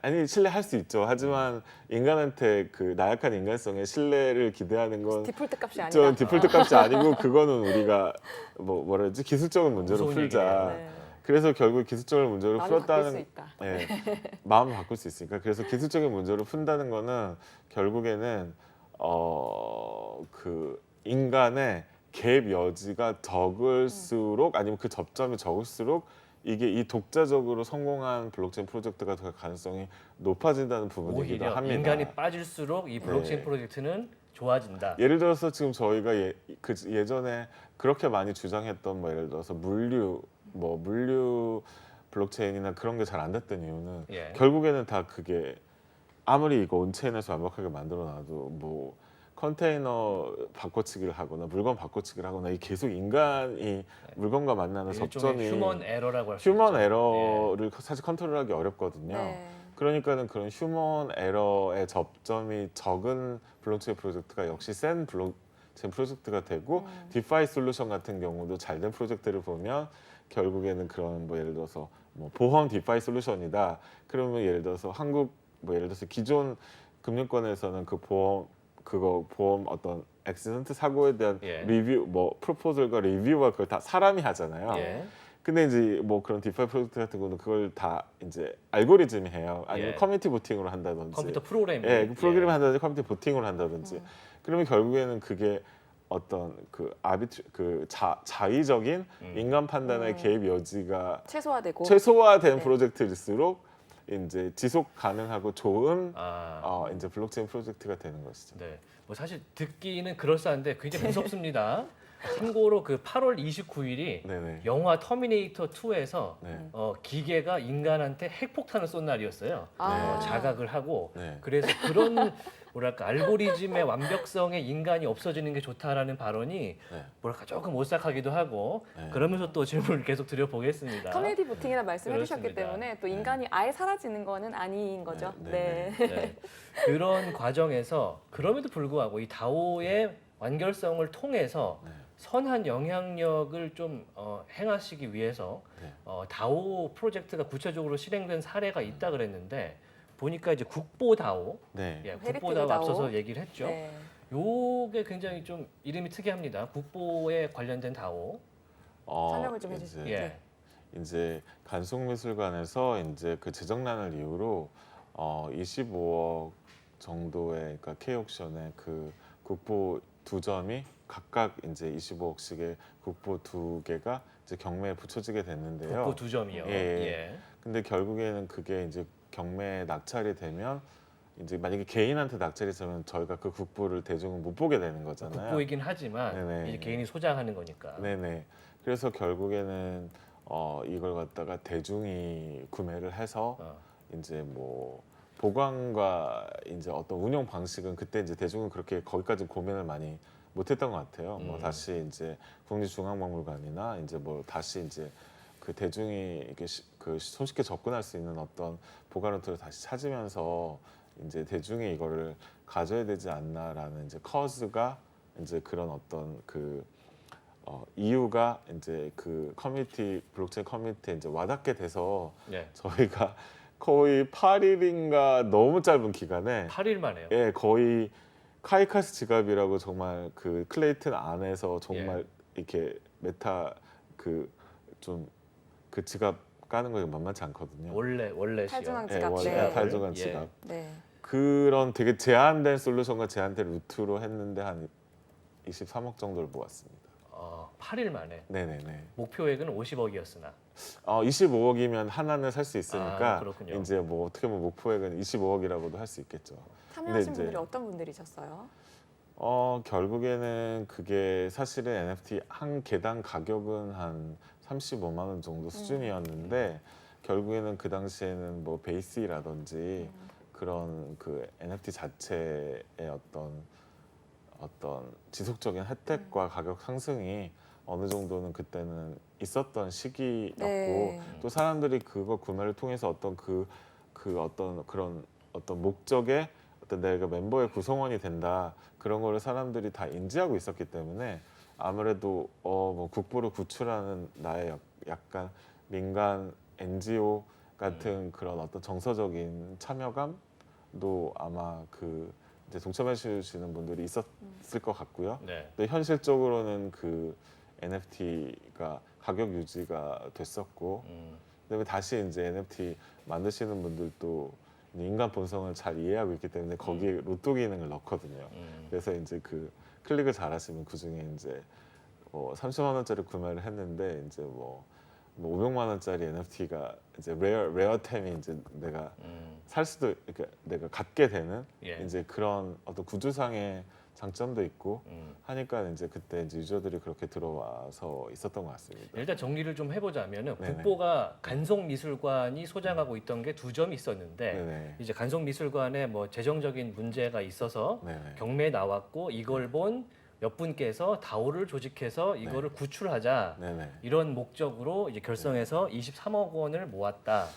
아니 신뢰할 수 있죠. 하지만 인간한테 그 나약한 인간성에 신뢰를 기대하는 건 디폴트 값이 아니다. 좀 디폴트 값이 아니고 그거는 우리가 뭐라 그러지 기술적인 문제로 무서운 풀자. 얘기네요. 네. 그래서 결국 기술적인 문제를 마음을 바꿀 수 풀었다는 있다. 예, 마음을 바꿀 수 있으니까 그래서 기술적인 문제를 푼다는 거는 결국에는 그 인간의 갭 여지가 적을수록 아니면 그 접점이 적을수록 이게 이 독자적으로 성공한 블록체인 프로젝트가 될 가능성이 높아진다는 부분이기도 오히려 합니다. 인간이 빠질수록 이 블록체인 네. 프로젝트는 좋아진다. 예를 들어서 지금 저희가 예전에 그렇게 많이 주장했던 뭐 예를 들어서 물류 블록체인이나 그런 게 잘 안 됐던 이유는 예. 결국에는 다 그게 아무리 이거 온체인에서 완벽하게 만들어놔도 뭐 컨테이너 바꿔치기를 하거나 물건 바꿔치기를 하거나 이 계속 인간이 물건과 만나는 일종의 접점이 휴먼 에러라고 할 수 있죠. 휴먼 에러를 사실 컨트롤하기 어렵거든요. 네. 그러니까는 그런 휴먼 에러의 접점이 적은 블록체인 프로젝트가 역시 센 블록체인 프로젝트가 되고 디파이 솔루션 같은 경우도 잘 된 프로젝트를 보면 결국에는 그런 뭐 예를 들어서 뭐 보험 디파이 솔루션이다. 그러면 예를 들어서 한국 뭐 예를 들어서 기존 금융권에서는 그 보험 어떤 액시던트 사고에 대한 예. 리뷰 뭐 프로포절과 리뷰와 그걸 다 사람이 하잖아요. 예. 근데 이제 뭐 그런 디파이 프로젝트 같은 경우는 그걸 다 이제 알고리즘이 해요. 아니면 예. 커뮤니티 보팅으로 한다든지. 컴퓨터 프로그램. 예, 그 프로그램을 한다든지 커뮤니티 보팅으로 한다든지. 그러면 결국에는 그게 어떤 자의적인 인간 판단의 개입 여지가 최소화되고. 최소화된 네. 프로젝트일수록 이제 지속 가능하고 좋은 이제 블록체인 프로젝트가 되는 것이죠. 네. 뭐 사실 듣기는 그럴싸한데 굉장히 무섭습니다. 참고로 그 8월 29일이 네네. 영화 터미네이터 2에서 네. 기계가 인간한테 핵폭탄을 쏜 날이었어요. 아. 자각을 하고 네. 그래서 그런 뭐랄까 알고리즘의 완벽성에 인간이 없어지는 게 좋다라는 발언이 네. 뭐랄까 조금 오싹하기도 하고 네. 그러면서 또 질문을 계속 드려보겠습니다. 커뮤니티 보팅이라 말씀해 주셨기 그렇습니다. 때문에 또 인간이 아예 사라지는 거는 아닌 거죠. 네, 네. 네. 그런 과정에서 그럼에도 불구하고 이 다오의 완결성을 통해서 네. 선한 영향력을 좀 행하시기 위해서 네. 다오 프로젝트가 구체적으로 실행된 사례가 있다 그랬는데 보니까 이제 국보 다오, 네. 예, 헤리티지 국보 다오 다오. 앞서서 얘기를 했죠. 네. 요게 굉장히 좀 이름이 특이합니다. 국보에 관련된 다오. 설명을 좀 해주시죠. 이제, 예. 이제 간송미술관에서 이제 그 재정난을 이유로 25억 정도의 그러니까 K옥션에 그 국보 두 점이 각각 이제 25억씩의 국보 두 개가 이제 경매에 붙여지게 됐는데요. 국보 두 점이요. 예. 예. 근데 결국에는 그게 이제 경매에 낙찰이 되면 이제 만약에 개인한테 낙찰이 되면 저희가 그 국보를 대중은 못 보게 되는 거잖아요. 국보이긴 하지만 네네. 이제 개인이 소장하는 거니까. 네네. 그래서 결국에는 이걸 갖다가 대중이 구매를 해서 어. 이제 뭐 보관과 이제 어떤 운영 방식은 그때 이제 대중은 그렇게 거기까지 고민을 많이 못했던 것 같아요. 뭐 다시 이제 국립중앙박물관이나 이제 뭐 다시 이제 그 대중이 이렇게 그 손쉽게 접근할 수 있는 어떤 보관 루트를 다시 찾으면서 이제 대중이 이거를 가져야 되지 않나라는 이제 커즈가 이제 그런 어떤 그 이유가 이제 그 커뮤니티 블록체인 커뮤니티에 이제 와닿게 돼서 예. 저희가 거의 8일인가 너무 짧은 기간에 8일 만에요. 예, 거의 카이카스 지갑이라고 정말 그 클레이튼 안에서 정말 이렇게 메타 그 좀 그 지갑 까는 거 만만치 않거든요. 원래 탈중앙 시요. 지갑. 원래 네. 탈중앙 예. 지갑. 네. 그런 되게 제한된 솔루션과 제한된 루트로 했는데 한 23억 정도를 모았습니다. 8일 만에 네네네. 목표액은 50억이었으나 25억이면 하나는 살 수 있으니까 그렇군요. 이제 뭐 어떻게 보면 목표액은 25억이라고도 할 수 있겠죠. 참여하신 이제- 분들이 어떤 분들이셨어요? 결국에는 그게 사실은 NFT 한 개당 가격은 한 35만 원 정도 수준이었는데 결국에는 그 당시에는 뭐 베이스라든지 그런 그 NFT 자체의 어떤 지속적인 혜택과 가격 상승이 어느 정도는 그때는 있었던 시기였고 네. 또 사람들이 그거 구매를 통해서 어떤 그 어떤 그런 어떤 목적에 어떤 내가 멤버의 구성원이 된다 그런 거를 사람들이 다 인지하고 있었기 때문에 아무래도 뭐 국부를 구출하는 나의 약간 민간 NGO 같은 그런 어떤 정서적인 참여감도 아마 그 이제 동참하시는 분들이 있었을 것 같고요. 네. 근데 현실적으로는 그 NFT가 가격 유지가 됐었고 그다음에 다시 이제 NFT 만드시는 분들도 인간 본성을 잘 이해하고 있기 때문에 거기에 로또 기능을 넣거든요. 그래서 이제 그 클릭을 잘하시면 그 중에 이제 30만 원짜리 구매를 했는데 이제 뭐 500만 원짜리 NFT가 이제 레어템이 이제 내가 살 수도 그러니까 내가 갖게 되는 예. 이제 그런 어떤 구조상의 장점도 있고 하니까 이제 그때 이제 유저들이 그렇게 들어와서 있었던 것 같습니다. 일단 정리를 좀 해보자면은 네네. 국보가 간송미술관이 소장하고 있던 게 두 점이 있었는데 네네. 이제 간송미술관에 뭐 재정적인 문제가 있어서 네네. 경매에 나왔고 이걸 본 몇 분께서 다오를 조직해서 이거를 구출하자 네네. 이런 목적으로 이제 결성해서 23억 원을 모았다.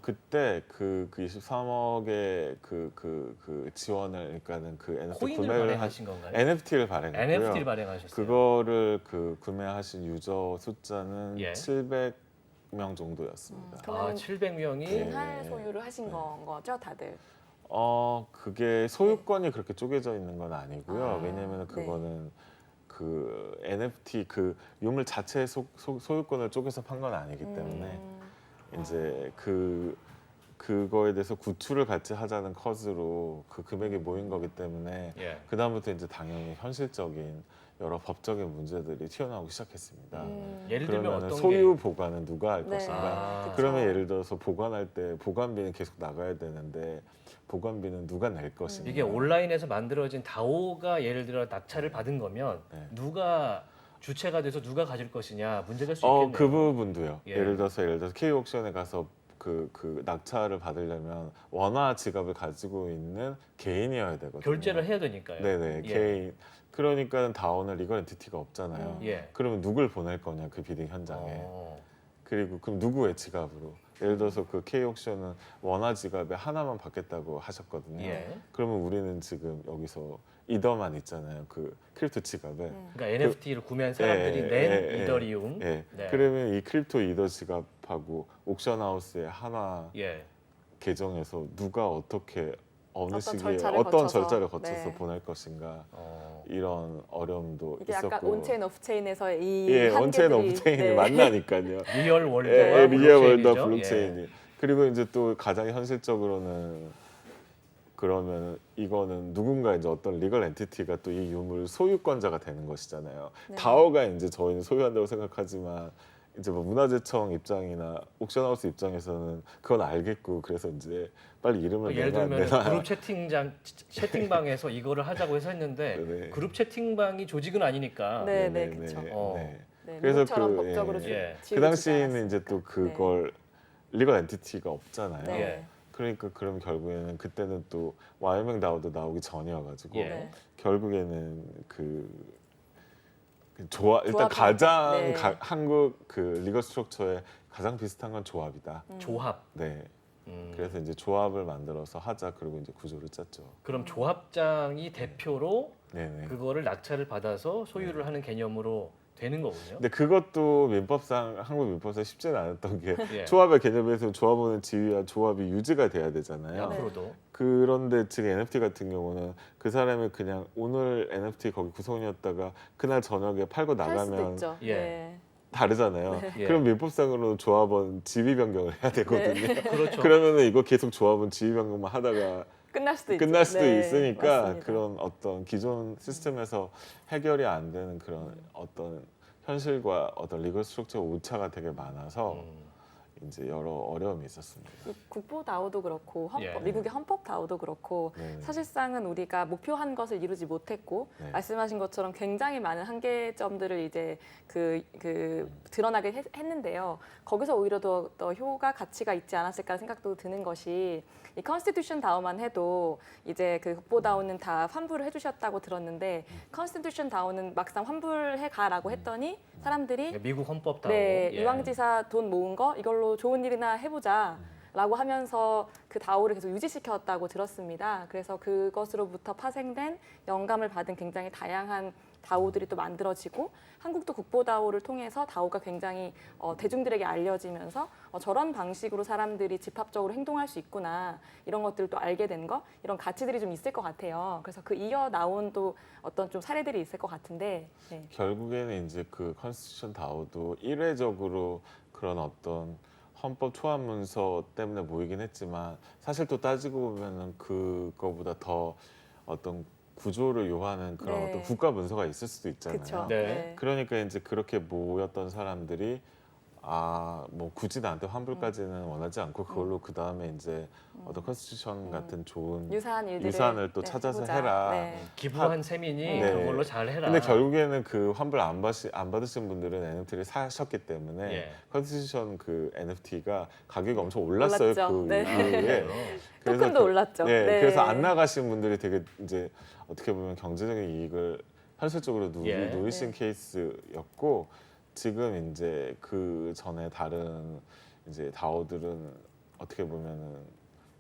그때 그 23억의 그 지원을 그러니까는 그 NFT 코인을 구매를 발행하신 건가요? NFT를 발행했고요. NFT를 발행하셨어요. 그거를 그 구매하신 유저 숫자는 예. 700명 정도였습니다. 그러면 700명이 분할 네. 소유를 하신 건 거죠, 다들? 그게 소유권이 그렇게 쪼개져 있는 건 아니고요. 아, 왜냐면 네. 그거는 그 NFT 그 유물 자체의 소유권을 쪼개서 판 건 아니기 때문에 이제 그거에 대해서 구출을 같이 하자는 컷으로 그 금액이 모인 거기 때문에 예. 그다음부터 이제 당연히 현실적인 여러 법적인 문제들이 튀어나오기 시작했습니다. 예를 들면 그러면 어떤 소유 보관은 누가 할 네. 것인가? 아, 그쵸. 그러면 예를 들어서 보관할 때 보관비는 계속 나가야 되는데 보관비는 누가 낼 것인가? 이게 온라인에서 만들어진 다오가 예를 들어 낙찰을 받은 거면 네. 누가 주체가 돼서 누가 가질 것이냐 문제될 수 있겠네요. 그 부분도요. 예. 예를 들어서 K 옥션에 가서 그 낙찰을 받으려면 원화 지갑을 가지고 있는 개인이어야 되거든요. 결제를 해야 되니까요. 네네 예. 개인. 그러니까 다오는 리걸 엔티티가 없잖아요. 예. 그러면 누굴 보낼 거냐 그 비딩 현장에. 어. 그리고 그럼 누구의 지갑으로? 예를 들어서 그 K 옥션은 원화 지갑에 하나만 받겠다고 하셨거든요. 예. 그러면 우리는 지금 여기서 이더만 있잖아요. 그 크립토 지갑에. 그러니까 NFT를 구매한 사람들이 낸 이더리움. 예. 네. 그러면 이 크립토 이더 지갑하고 옥션 하우스의 하나 예. 계정에서 누가 어떻게 어느 어떤 시기에 절차를 어떤 거쳐서, 절차를 거쳐서 네. 보낼 것인가 어. 이런 어려움도 이게 있었고. 약간 온체인 오프체인에서의 이 예, 한계들이 온체인 오프체인이 네. 만나니까요. 리얼 월드와 예, 리얼 월드 블록체인이죠. 블록체인이. 그리고 이제 또 가장 현실적으로는 그러면 이거는 누군가 이제 어떤 리걸 엔티티가 또 이 유물 소유권자가 되는 것이잖아요. 네. 다오가 이제 저희는 소유한다고 생각하지만 이제 뭐 문화재청 입장이나 옥션하우스 입장에서는 그건 알겠고 그래서 이제 빨리 이름을 예를 들면 내놔. 그룹 채팅방에서 이거를 하자고 해서 했는데 네. 그룹 채팅방이 조직은 아니니까 네, 네, 그렇죠. 네. 네, 그래서 미국처럼 그, 법적으로 예. 예. 그 당시에는 이제 또 그걸 리걸 엔티티가 없잖아요. 네. 예. 그러니까 그럼 결국에는 그때는 또 와이밍 다오도 나오기 전이어가지고 예. 네. 결국에는 그 일단 조합이 가장 네. 한국 그 리거 스트럭처에 가장 비슷한 건 조합이다. 조합. 네. 그래서 이제 조합을 만들어서 하자. 그리고 이제 구조를 짰죠. 그럼 조합장이 대표로 네네. 그거를 낙찰을 받아서 소유를 하는 개념으로 되는 거군요. 근데 그것도 민법상 한국 민법상 쉽지는 않았던 게 예. 조합의 개념에서 조합원의 지위와 조합이 유지가 돼야 되잖아요. 네. 앞으로도. 그런데 지금 NFT 같은 경우는 그 사람이 그냥 오늘 NFT 거기 구성이었다가 그날 저녁에 팔고 할 수도 나가면 있죠. 예. 네. 다르잖아요. 예. 그럼 민법상으로 조합원 지위 변경을 해야 되거든요. 그렇죠. 그러면은 이거 계속 조합원 지위 변경만 하다가 끝날 수도 있죠. 끝날 수도 네, 있으니까 맞습니다. 그런 어떤 기존 시스템에서 해결이 안 되는 그런 어떤 현실과 어떤 리걸 스트럭처 오차가 되게 많아서 이제 여러 어려움이 있었습니다. 이 국보 다오도 그렇고 예. 미국의 헌법 다오도 그렇고 네. 사실상은 우리가 목표한 것을 이루지 못했고 네. 말씀하신 것처럼 굉장히 많은 한계점들을 이제 드러나게 했는데요. 거기서 오히려 더 효과 가치가 있지 않았을까 생각도 드는 것이 이 컨스티튜션 다오만 해도 이제 그 국보 다오는 다 환불을 해주셨다고 들었는데 컨스티튜션 다오는 막상 환불해 가라고 했더니 사람들이 미국 헌법 다오. 네, 예. 이왕지사 돈 모은 거 이걸로 좋은 일이나 해보자. 라고 하면서 그 다오를 계속 유지시켰다고 들었습니다. 그래서 그것으로부터 파생된 영감을 받은 굉장히 다양한 다오들이 또 만들어지고 한국도 국보 다오를 통해서 다오가 굉장히 대중들에게 알려지면서 저런 방식으로 사람들이 집합적으로 행동할 수 있구나 이런 것들을 또 알게 된 거 이런 가치들이 좀 있을 것 같아요. 그래서 그 이어 나온 또 어떤 좀 사례들이 있을 것 같은데 네. 결국에는 이제 그 컨스티튜션 다오도 일회적으로 그런 어떤 헌법 초안 문서 때문에 모이긴 했지만 사실 또 따지고 보면은 그거보다 더 어떤 구조를 요하는 그런 네. 어떤 국가 문서가 있을 수도 있잖아요. 그렇죠. 네. 그러니까 이제 그렇게 모였던 사람들이 뭐 굳이 나한테 환불까지는 원하지 않고 그걸로 그 다음에 이제 어떤 컨스티튜션 같은 좋은 유사한 일들을 유산을 또 찾아서 해보자. 해라. 네. 기부한 셈이니 네. 그걸로 잘 해라. 근데 결국에는 그 환불 안 받으신 분들은 NFT를 사셨기 때문에 예. 컨스티튜션 그 NFT가 가격이 엄청 올랐어요. 올랐죠. 그 네. 이후에. 토큰도 올랐죠. 네, 네. 그래서 안 나가신 분들이 되게 이제 어떻게 보면 경제적인 이익을 현실적으로 예. 누리신 네. 케이스였고 지금 이제 그 전에 다른 이제 다오들은 어떻게 보면은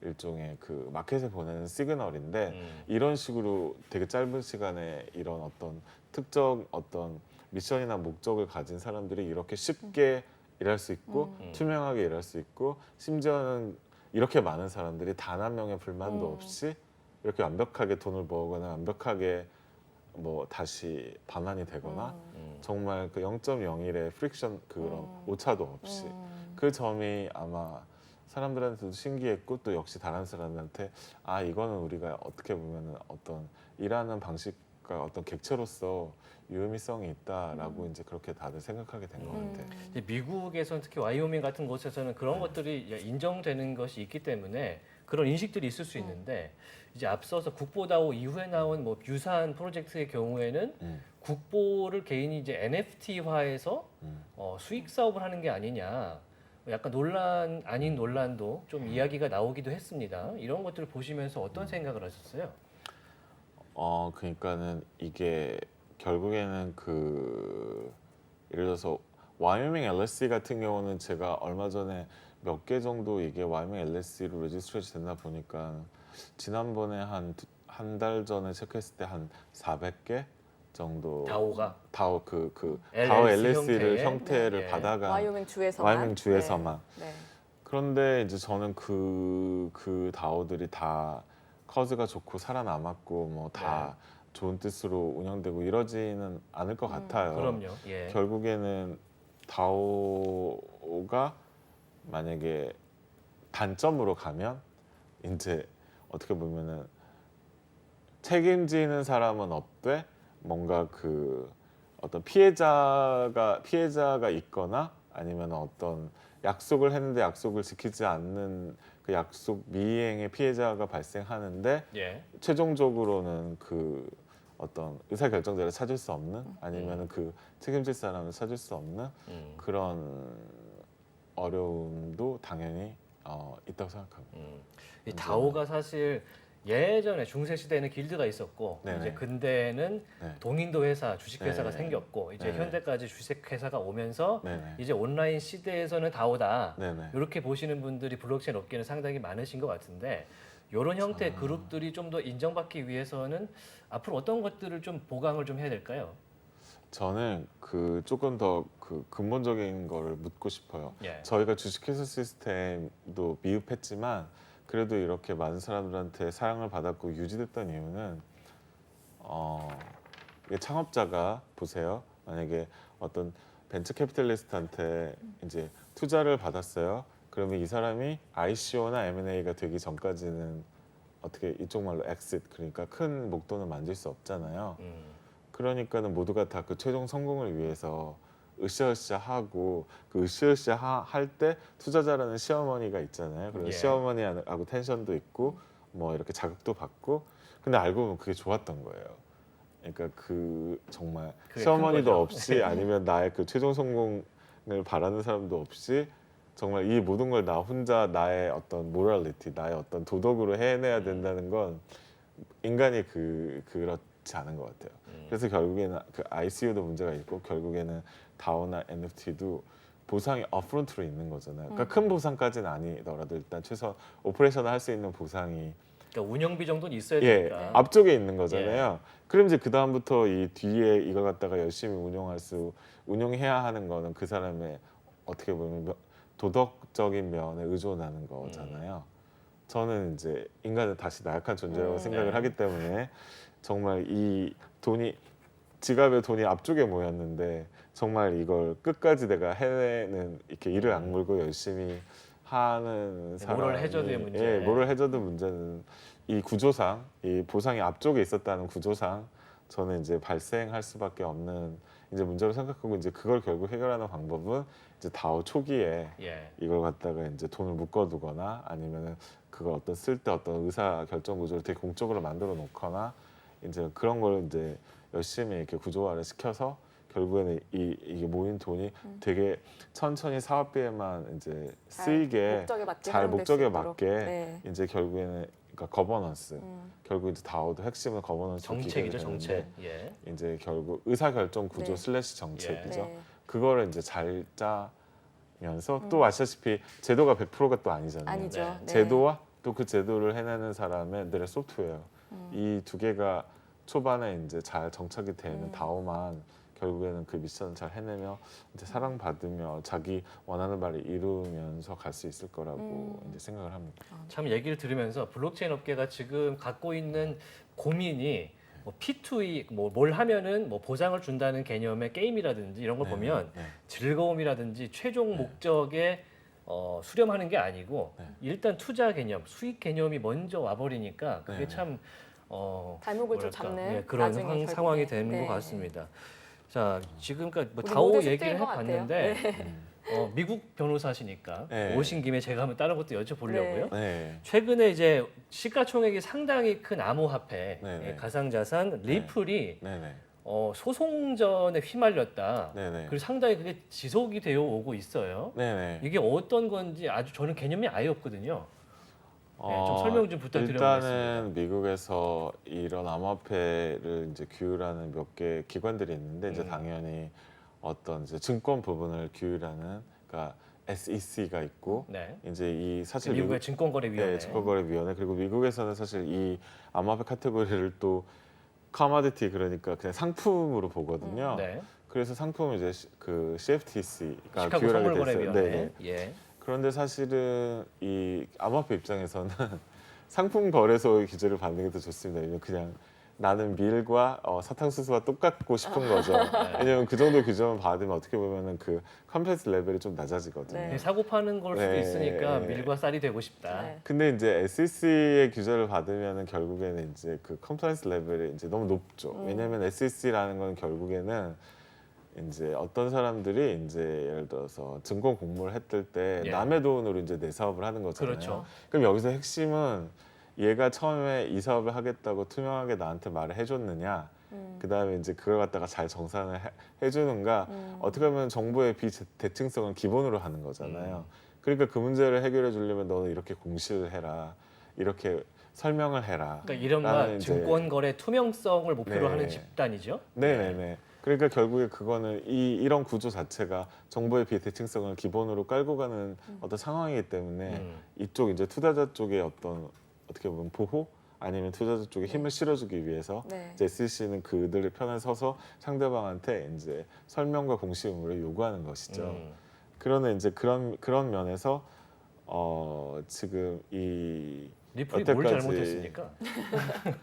일종의 그 마켓에 보내는 시그널인데 이런 식으로 되게 짧은 시간에 이런 어떤 특정 어떤 미션이나 목적을 가진 사람들이 이렇게 쉽게 일할 수 있고 투명하게 일할 수 있고 심지어는 이렇게 많은 사람들이 단 한 명의 불만도 없이 이렇게 완벽하게 돈을 모으거나 완벽하게 뭐 다시 반환이 되거나 정말 그 0.01의 프릭션 그런 오차도 없이 그 점이 아마 사람들한테도 신기했고 또 역시 다른 사람들한테 이거는 우리가 어떻게 보면은 어떤 일하는 방식과 어떤 객체로서 유의미성이 있다라고 이제 그렇게 다들 생각하게 된 것 같아요. 이제 미국에서는 특히 와이오밍 같은 곳에서는 그런 것들이 인정되는 것이 있기 때문에 그런 인식들이 있을 수 있는데 이제 앞서서 국보다오 이후에 나온 뭐 유사한 프로젝트의 경우에는 국보를 개인이 이제 NFT화해서 수익 사업을 하는 게 아니냐. 약간 논란 아닌 논란도 좀 이야기가 나오기도 했습니다. 이런 것들을 보시면서 어떤 생각을 하셨어요? 그러니까는 이게 결국에는 그 예를 들어서 와이오밍 LSC 같은 경우는 제가 얼마 전에 몇 개 정도 이게 와이오밍 LSC로 레지스트레이션 됐나 보니까 지난번에 한 달 전에 체크했을 때 한 400개 정도 다오가 다오 LLC 다오 LSC를 형태의? 형태를 네. 받아간 와이오밍 주에서만. 와이오밍 주에서만. 네. 네. 그런데 이제 저는 그 다오들이 다 커즈가 좋고 살아남았고 뭐 다 좋은 뜻으로 운영되고 이러지는 않을 것 같아요. 그럼요. 예. 결국에는 다오가 만약에 단점으로 가면 이제 어떻게 보면은 책임지는 사람은 없되 뭔가 그 어떤 피해자가 있거나 아니면 어떤 약속을 했는데 약속을 지키지 않는 그 약속 미이행의 피해자가 발생하는데 예. 최종적으로는 그 어떤 의사 결정자를 찾을 수 없는 아니면은 그 책임질 사람을 찾을 수 없는 그런 어려움도 당연히 있다고 생각합니다. 이 다오가 사실 예전에 중세 시대에는 길드가 있었고 네네. 이제 근대에는 네. 동인도 회사, 주식 회사가 네네. 생겼고 이제 네네. 현대까지 주식 회사가 오면서 네네. 이제 온라인 시대에서는 다오다. 네네. 이렇게 보시는 분들이 블록체인 업계는 상당히 많으신 것 같은데 이런 형태의 그룹들이 좀 더 인정받기 위해서는 앞으로 어떤 것들을 좀 보강을 좀 해야 될까요? 저는 그 조금 더 그 근본적인 거를 묻고 싶어요. 예. 저희가 주식회사 시스템도 미흡했지만 그래도 이렇게 많은 사람들한테 사랑을 받았고 유지됐던 이유는 이게 창업자가 보세요. 만약에 어떤 벤처 캐피탈리스트한테 이제 투자를 받았어요. 그러면 이 사람이 ICO나 M&A가 되기 전까지는 어떻게 이쪽 말로 엑싯 그러니까 큰 목돈을 만질 수 없잖아요. 그러니까는 모두가 다 그 최종 성공을 위해서 으쌰으쌰 하고 그 으쌰으쌰 할 때 투자자라는 시어머니가 있잖아요. 그래서 예. 시어머니하고 텐션도 있고 뭐 이렇게 자극도 받고 근데 알고 보면 그게 좋았던 거예요. 그러니까 그 정말 그게 큰 시어머니도 거죠. 없이 아니면 나의 그 최종 성공을 바라는 사람도 없이 정말 이 모든 걸 나 혼자 나의 어떤 모랄리티, 나의 어떤 도덕으로 해내야 된다는 건 인간이 그렇지 않은 것 같아요. 그래서 결국에는 그 ICO도 문제가 있고 결국에는 다오나 NFT도 보상이 업프론트로 있는 거잖아요. 그러니까 큰 보상까지는 아니더라도 일단 최소 오퍼레이션을 할 수 있는 보상이 그러니까 운영비 정도는 있어야 예 되니까. 앞쪽에 있는 거잖아요. 그럼 이제 그 다음부터 이 뒤에 이걸 갖다가 열심히 운영해야 하는 거는 그 사람의 어떻게 보면 도덕적인 면에 의존하는 거잖아요. 저는 이제 인간은 다시 나약한 존재라고 생각을 네. 하기 때문에 정말 이 돈이 지갑에 돈이 앞쪽에 모였는데 정말 이걸 끝까지 내가 해내는 이렇게 이를 악물고 열심히 하는 사람이 모럴 해저드의 문제. 예, 모럴 해저드 문제는 이 구조상 이 보상이 앞쪽에 있었다는 구조상 저는 이제 발생할 수밖에 없는 이제 문제로 생각하고 이제 그걸 결국 해결하는 방법은 이제 다오 초기에 예. 이걸 갖다가 이제 돈을 묶어두거나 아니면은 그걸 어떤 쓸 때 어떤 의사 결정 구조를 되게 공적으로 만들어 놓거나 이제 그런 걸 이제 열심히 이렇게 구조화를 시켜서 결국에는 이게 모인 돈이 되게 천천히 사업비에만 이제 쓰이게 목적에 맞게 잘 활용될 목적에 수 있도록. 맞게 네. 이제 결국에는 그러니까 거버넌스 결국 이제 다오도 핵심은 거버넌스 정책이죠, 정책. 예. 이제 결국 의사 결정 구조 네. 슬래시 정책이죠. 네. 그거를 이제 잘 짜면서 또 아시다시피 제도가 100%가 또 아니잖아요. 아니죠. 네. 네. 제도와 또 그 제도를 해내는 사람의 소프트웨어 이 두 개가 초반에 이제 잘 정착이 되면 다오만 결국에는 그 미션을 잘 해내며 이제 사랑받으며 자기 원하는 바를 이루면서 갈 수 있을 거라고 이제 생각을 합니다. 참 얘기를 들으면서 블록체인 업계가 지금 갖고 있는 고민이 뭐 P2E 뭐 뭘 하면은 뭐 보상을 준다는 개념의 게임이라든지 이런 걸 보면 네. 즐거움이라든지 최종 목적에 수렴하는 게 아니고 네. 일단 투자 개념, 수익 개념이 먼저 와버리니까 그게 네. 참 발목을 좀 뭐랄까, 잡는 예, 그런 나중에 결국에. 상황이 되는 네. 것 같습니다. 자, 지금까지 뭐 우리 다오 모두 얘기를 숙제인 것 해봤는데 같아요. 미국 변호사시니까 네. 오신 김에 제가 한번 다른 것도 여쭤보려고요. 네. 최근에 이제 시가총액이 상당히 큰 암호화폐, 네네. 가상자산 리플이 네네. 소송전에 휘말렸다. 네네. 그리고 상당히 그게 지속이 되어 오고 있어요. 네네. 이게 어떤 건지 아주 저는 개념이 아예 없거든요. 네, 좀 설명 좀 부탁드려보겠습니다. 일단은 미국에서 이런 암호화폐를 이제 규율하는 몇 개 기관들이 있는데 이제 당연히 어떤 이제 증권 부분을 규율하는 그러니까 SEC가 있고 네. 이제 이 사실 미국의 증권거래위원회. 네, 증권거래위원회 그리고 미국에서는 사실 이 암호화폐 카테고리를 또 커머디티 그러니까 그냥 상품으로 보거든요. 네. 그래서 상품을 이제 그 CFTC가 시카고 규율하게 됐어요. 선물거래위원회. 네. 예. 그런데 사실은 이 암호화폐 입장에서는 상품 거래소의 규제를 받는 게 더 좋습니다. 왜냐면 그냥 나는 밀과 사탕수수와 똑같고 싶은 거죠. 왜냐면 그 정도 규제만 받으면 어떻게 보면은 그 컴플렉스 레벨이 좀 낮아지거든요. 네. 사고 파는 걸 수도 네. 있으니까 밀과 쌀이 되고 싶다. 네. 근데 이제 SEC의 규제를 받으면은 결국에는 이제 그 컴플라이언스 레벨이 이제 너무 높죠. 왜냐면 SEC라는 건 결국에는 이제 어떤 사람들이 이제 예를 들어서 증권 공모를 했을 때 예. 남의 돈으로 이제 내 사업을 하는 거잖아요. 그렇죠. 그럼 여기서 핵심은 얘가 처음에 이 사업을 하겠다고 투명하게 나한테 말을 해줬느냐. 그다음에 이제 그걸 갖다가 잘 정산을 해주는가. 어떻게 보면 정보의 비대칭성을 기본으로 하는 거잖아요. 그러니까 그 문제를 해결해 주려면 너는 이렇게 공시를 해라. 이렇게 설명을 해라. 그러니까 이른바 라는 이제- 증권거래 투명성을 목표로 네. 하는 집단이죠. 네네네. 그러니까 결국에 그거는 이런 구조 자체가 정보의 비대칭성을 기본으로 깔고 가는 어떤 상황이기 때문에 이쪽 이제 투자자 쪽의 어떤 어떻게 보면 보호 아니면 투자자 쪽에 힘을 실어주기 위해서 네. 이제 SEC는 그들의 편에 서서 상대방한테 이제 설명과 공시 의무를 요구하는 것이죠. 그러나 이제 그런 면에서 지금 이 리플이 뭘 여태까지- 잘못했습니까?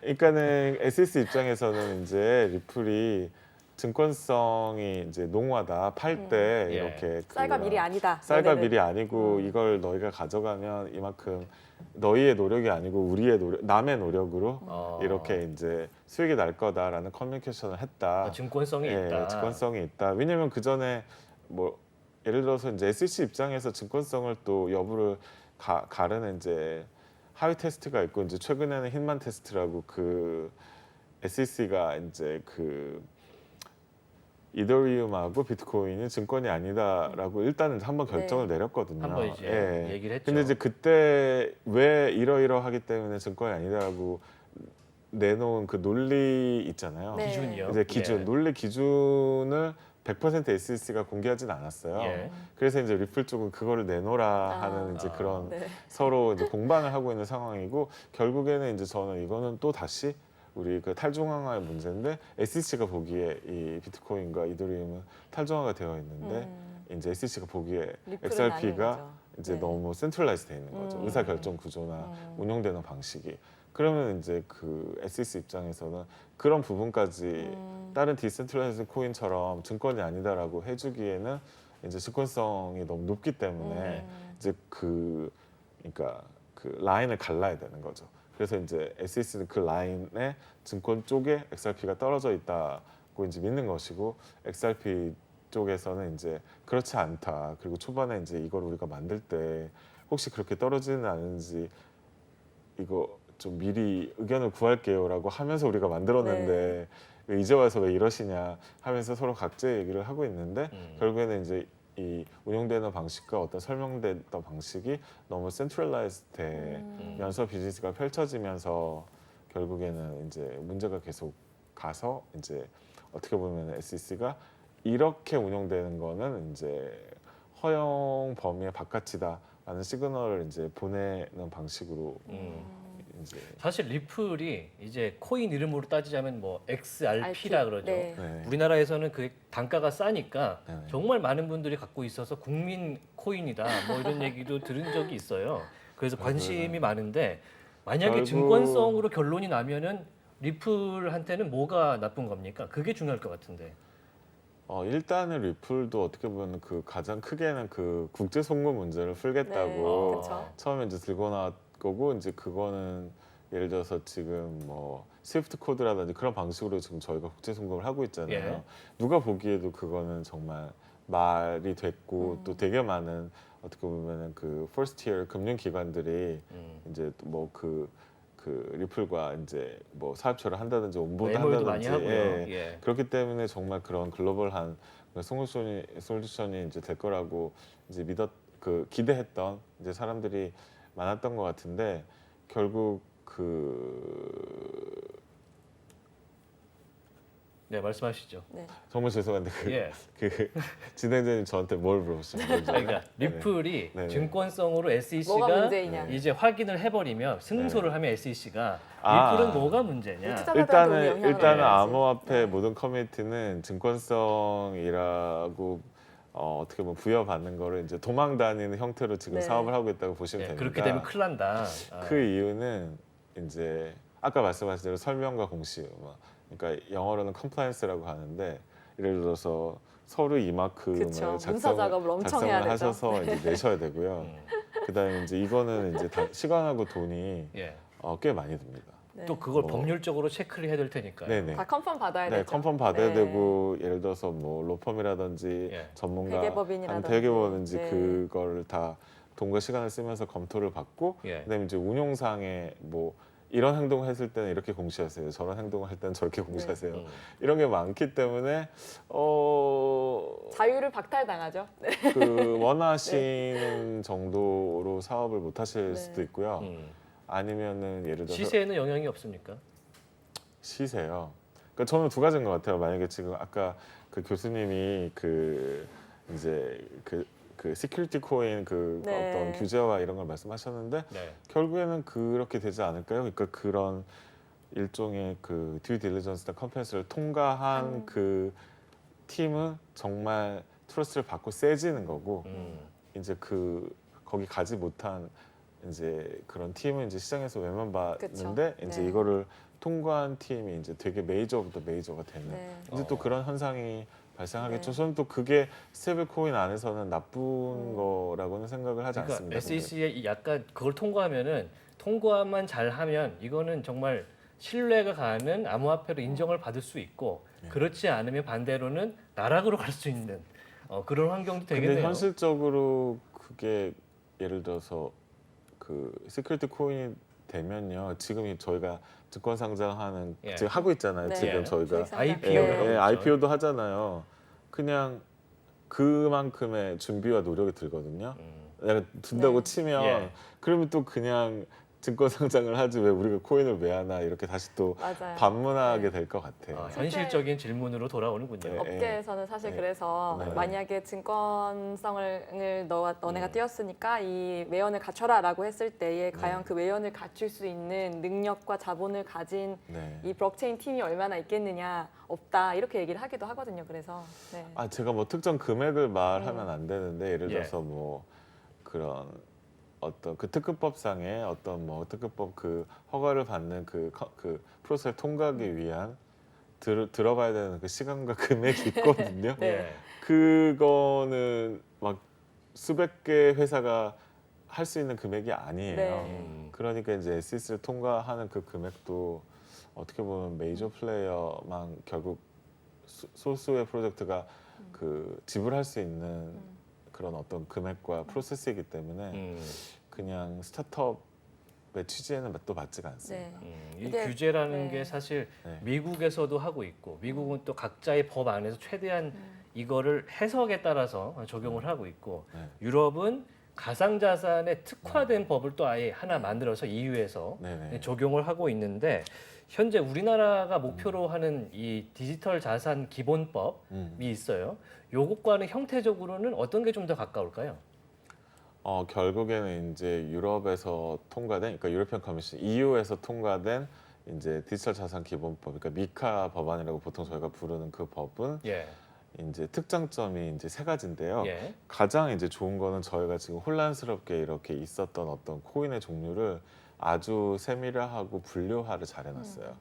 그러니까는 SEC 입장에서는 이제 리플이 증권성이 이제 농후하다 팔 때 예. 이렇게 쌀과 밀이 아니다. 쌀과 네네네. 밀이 아니고 이걸 너희가 가져가면 이만큼 너희의 노력이 아니고 우리의 노력, 남의 노력으로 이렇게 이제 수익이 날 거다라는 커뮤니케이션을 했다. 증권성이 있다. 증권성이 있다. 왜냐면 그 전에 뭐 예를 들어서 이제 SEC 입장에서 증권성을 또 여부를 가르는 이제 하위 테스트가 있고 이제 최근에는 힌만 테스트라고 그 SEC가 이제 그 이더리움하고 비트코인이 증권이 아니다라고 일단은 한번 결정을 내렸거든요. 한번 이제 얘기를 했죠. 근데 이제 그때 왜 이러이러하기 때문에 증권이 아니다라고 내놓은 그 논리 있잖아요. 네. 기준이요. 이제 기준, 예. 논리 기준을 100% SEC가 공개하진 않았어요. 예. 그래서 이제 리플 쪽은 그거를 내놓으라 하는 이제 아. 그런 네. 서로 이제 공방을 하고 있는 상황이고 결국에는 이제 저는 이거는 또 다시 우리 그 탈중앙화의 문제인데 SEC가 보기에 이 비트코인과 이더리움은 탈중앙화가 되어 있는데 이제 SEC가 보기에 리플은 XRP가 아닌 거죠. 이제 네. 너무 센트럴라이즈 돼 있는 거죠. 의사 결정 구조나 운영되는 방식이. 그러면 이제 그 SEC 입장에서는 그런 부분까지 다른 디센트럴라이즈 코인처럼 증권이 아니다라고 해주기에는 이제 증권성이 너무 높기 때문에 이제 그러니까 그 라인을 갈라야 되는 거죠. 그래서 이제 SEC는 그 라인에 증권 쪽에 XRP가 떨어져 있다고 이제 믿는 것이고 XRP 쪽에서는 이제 그렇지 않다. 그리고 초반에 이제 이걸 우리가 만들 때 혹시 그렇게 떨어지는 않은지 이거 좀 미리 의견을 구할게요라고 하면서 우리가 만들었는데 이제 와서 왜 이러시냐 하면서 서로 각자 얘기를 하고 있는데 결국에는 이제 이 운영되는 방식과 어떤 설명됐던 방식이 너무 센트럴라이즈 되면서 비즈니스가 펼쳐지면서 결국에는 이제 문제가 계속 가서 이제 어떻게 보면 SEC가 이렇게 운영되는 거는 이제 허용 범위의 바깥이다라는 시그널을 이제 보내는 방식으로 이제 사실 리플이 이제 코인 이름으로 따지자면 뭐 XRP라 그러죠. 네. 네. 우리나라에서는 그 단가가 싸니까 네. 정말 많은 분들이 갖고 있어서 국민 코인이다 뭐 이런 얘기도 들은 적이 있어요. 그래서 관심이 많은데 만약에 결국- 증권성으로 결론이 나면은 리플한테는 뭐가 나쁜 겁니까? 그게 중요할 것 같은데. 일단은 리플도 어떻게 보면 그 가장 크게는 그 국제 송금 문제를 풀겠다고 네, 그렇죠. 처음에 이제 들고 나왔고 이제 그거는 예를 들어서 지금 뭐 스위프트 코드라든지 그런 방식으로 지금 저희가 국제 송금을 하고 있잖아요. 예. 누가 보기에도 그거는 정말 말이 됐고 또 되게 많은 어떻게 보면은 그 퍼스트 티어 금융 기관들이 이제 뭐 그 리플과 이제 뭐 사업처를 한다든지 온보드 MOU도 많이 한다든지 하고요. 예. 그렇기 때문에 정말 그런 글로벌한 솔루션이 이제 될 거라고 이제 기대했던 이제 사람들이 많았던 것 같은데 결국 네, 말씀하시죠. 네. 정말 죄송한데 예. 그 진행자님 저한테 뭘 물어보셨어요? 그러니까 리플이 네. 증권성으로 뭐가 SEC가 문제이냐. 이제 확인을 해버리면 승소를 하면 SEC가 아. 리플은 뭐가 문제냐? 투자자들한테 오는 영향을 일단은 봐야지. 암호화폐 네. 모든 커뮤니티는 증권성이라고 어떻게 보면 부여받는 거를 이제 도망 다니는 형태로 지금 네. 사업을 하고 있다고 보시면 예, 됩니다. 그렇게 되면 큰일 난다. 그 이유는 이제 아까 말씀하신 대로 설명과 공시, 그러니까 영어로는 컴플라이언스라고 하는데 예를 들어서 서류 이만큼을 그쵸. 문서 작업을 엄청 해야 되죠. 하셔서 이제 내셔야 되고요. 그다음에 이제 이거는 이제 시간하고 돈이 예. 꽤 많이 듭니다. 네. 또 그걸 뭐. 법률적으로 체크를 해야 될 테니까요. 네네. 다 컨펌 받아야 네, 되죠. 컨펌 받아야 네. 되고 예를 들어서 뭐 로펌이라든지 예. 전문가 회계법인이라든지. 회계법인지 네. 그거를 다 돈과 시간을 쓰면서 검토를 받고 예. 그다음에 이제 운용상에 뭐 이런 행동을 했을 때는 이렇게 공시하세요. 저런 행동을 할 때는 저렇게 공시하세요. 이런 게 많기 때문에 자유를 박탈당하죠. 네. 그 원하시는 정도로 사업을 못 하실 네. 수도 있고요. 아니면은 예를 들어서 시세에는 영향이 없습니까? 시세요. 그러니까 저는 두 가지인 것 같아요. 만약에 지금 아까 그 교수님이 그 이제 그 시큐리티 코인 그 네. 어떤 규제와 이런 걸 말씀하셨는데 네. 결국에는 그렇게 되지 않을까요? 그러니까 그런 일종의 그 듀 딜리전스나 컴플레인스를 통과한 그 팀은 정말 트러스트를 받고 세지는 거고 이제 그 거기 가지 못한 이제 그런 팀은 이제 시장에서 외면받는데 그쵸. 이제 네. 이거를 통과한 팀이 이제 되게 메이저 오브 더 메이저가 되는 네. 이제 또 그런 현상이 발생하겠죠. 네. 저는 또 그게 스테이블 코인 안에서는 나쁜 거라고는 생각을 하지 그러니까 않습니다. SEC에 약간 그걸 통과하면은 통과만 잘하면 이거는 정말 신뢰가 가는 암호화폐로 인정을 받을 수 있고 그렇지 않으면 반대로는 나락으로 갈 수 있는 그런 환경도 근데 되겠네요. 현실적으로 그게 예를 들어서 그 시큐리티 코인이 되면요. 지금 저희가 증권 상장하는 예. 지금 하고 있잖아요. 네. 지금 저희가 수익 IPO 예, 를 하고 예, 있죠. IPO도 하잖아요. 그냥 그만큼의 준비와 노력이 들거든요. 내가 둔다고 네. 치면 예. 그러면 또 그냥 증권 상장을 하지 왜 우리가 코인을 왜 하나 이렇게 다시 또 맞아요. 반문하게 네. 될 것 같아요. 현실적인 질문으로 돌아오는군요. 네. 업계에서는 사실 네. 그래서 네. 만약에 증권성을 너네가 음. 띄었으니까 이 외연을 갖춰라라고 했을 때에 과연 그 외연을 갖출 수 있는 능력과 자본을 가진 네. 이 블록체인 팀이 얼마나 있겠느냐 없다 이렇게 얘기를 하기도 하거든요. 그래서 네. 아 제가 뭐 특정 금액을 말하면 안 되는데 예를 예. 들어서 뭐 그런 어떤 그 특급법상의 어떤 뭐 특급법 그 허가를 받는 그 프로세스를 통과하기 위한 들어가야 되는 그 시간과 금액이 있거든요. 네. 예. 그거는 막 수백 개 회사가 할 수 있는 금액이 아니에요. 네. 그러니까 이제 SEC를 통과하는 그 금액도 어떻게 보면 메이저 플레이어만 결국 소수의 프로젝트가 그 지불할 수 있는 그런 어떤 금액과 프로세스이기 때문에 그냥 스타트업의 취지에는 또 맞지가 않습니다. 네. 이 이게- 규제라는 네. 게 사실 네. 미국에서도 하고 있고 미국은 또 각자의 법 안에서 최대한 이거를 해석에 따라서 적용을 하고 있고 네. 유럽은 가상자산에 특화된 법을 또 아예 하나 만들어서 EU에서 네네. 적용을 하고 있는데 현재 우리나라가 목표로 하는 이 디지털 자산 기본법이 있어요. 요것과는 형태적으로는 어떤 게 좀 더 가까울까요? 결국에는 이제 유럽에서 통과된, 그러니까 유로피언 커미션 EU에서 통과된 이제 디지털 자산 기본법, 그러니까 미카 법안이라고 보통 저희가 부르는 그 법은 예. 이제 특장점이 이제 세 가지인데요. 예. 가장 이제 좋은 거는 저희가 지금 혼란스럽게 이렇게 있었던 어떤 코인의 종류를 아주 세밀화하고 분류화를 잘 해놨어요.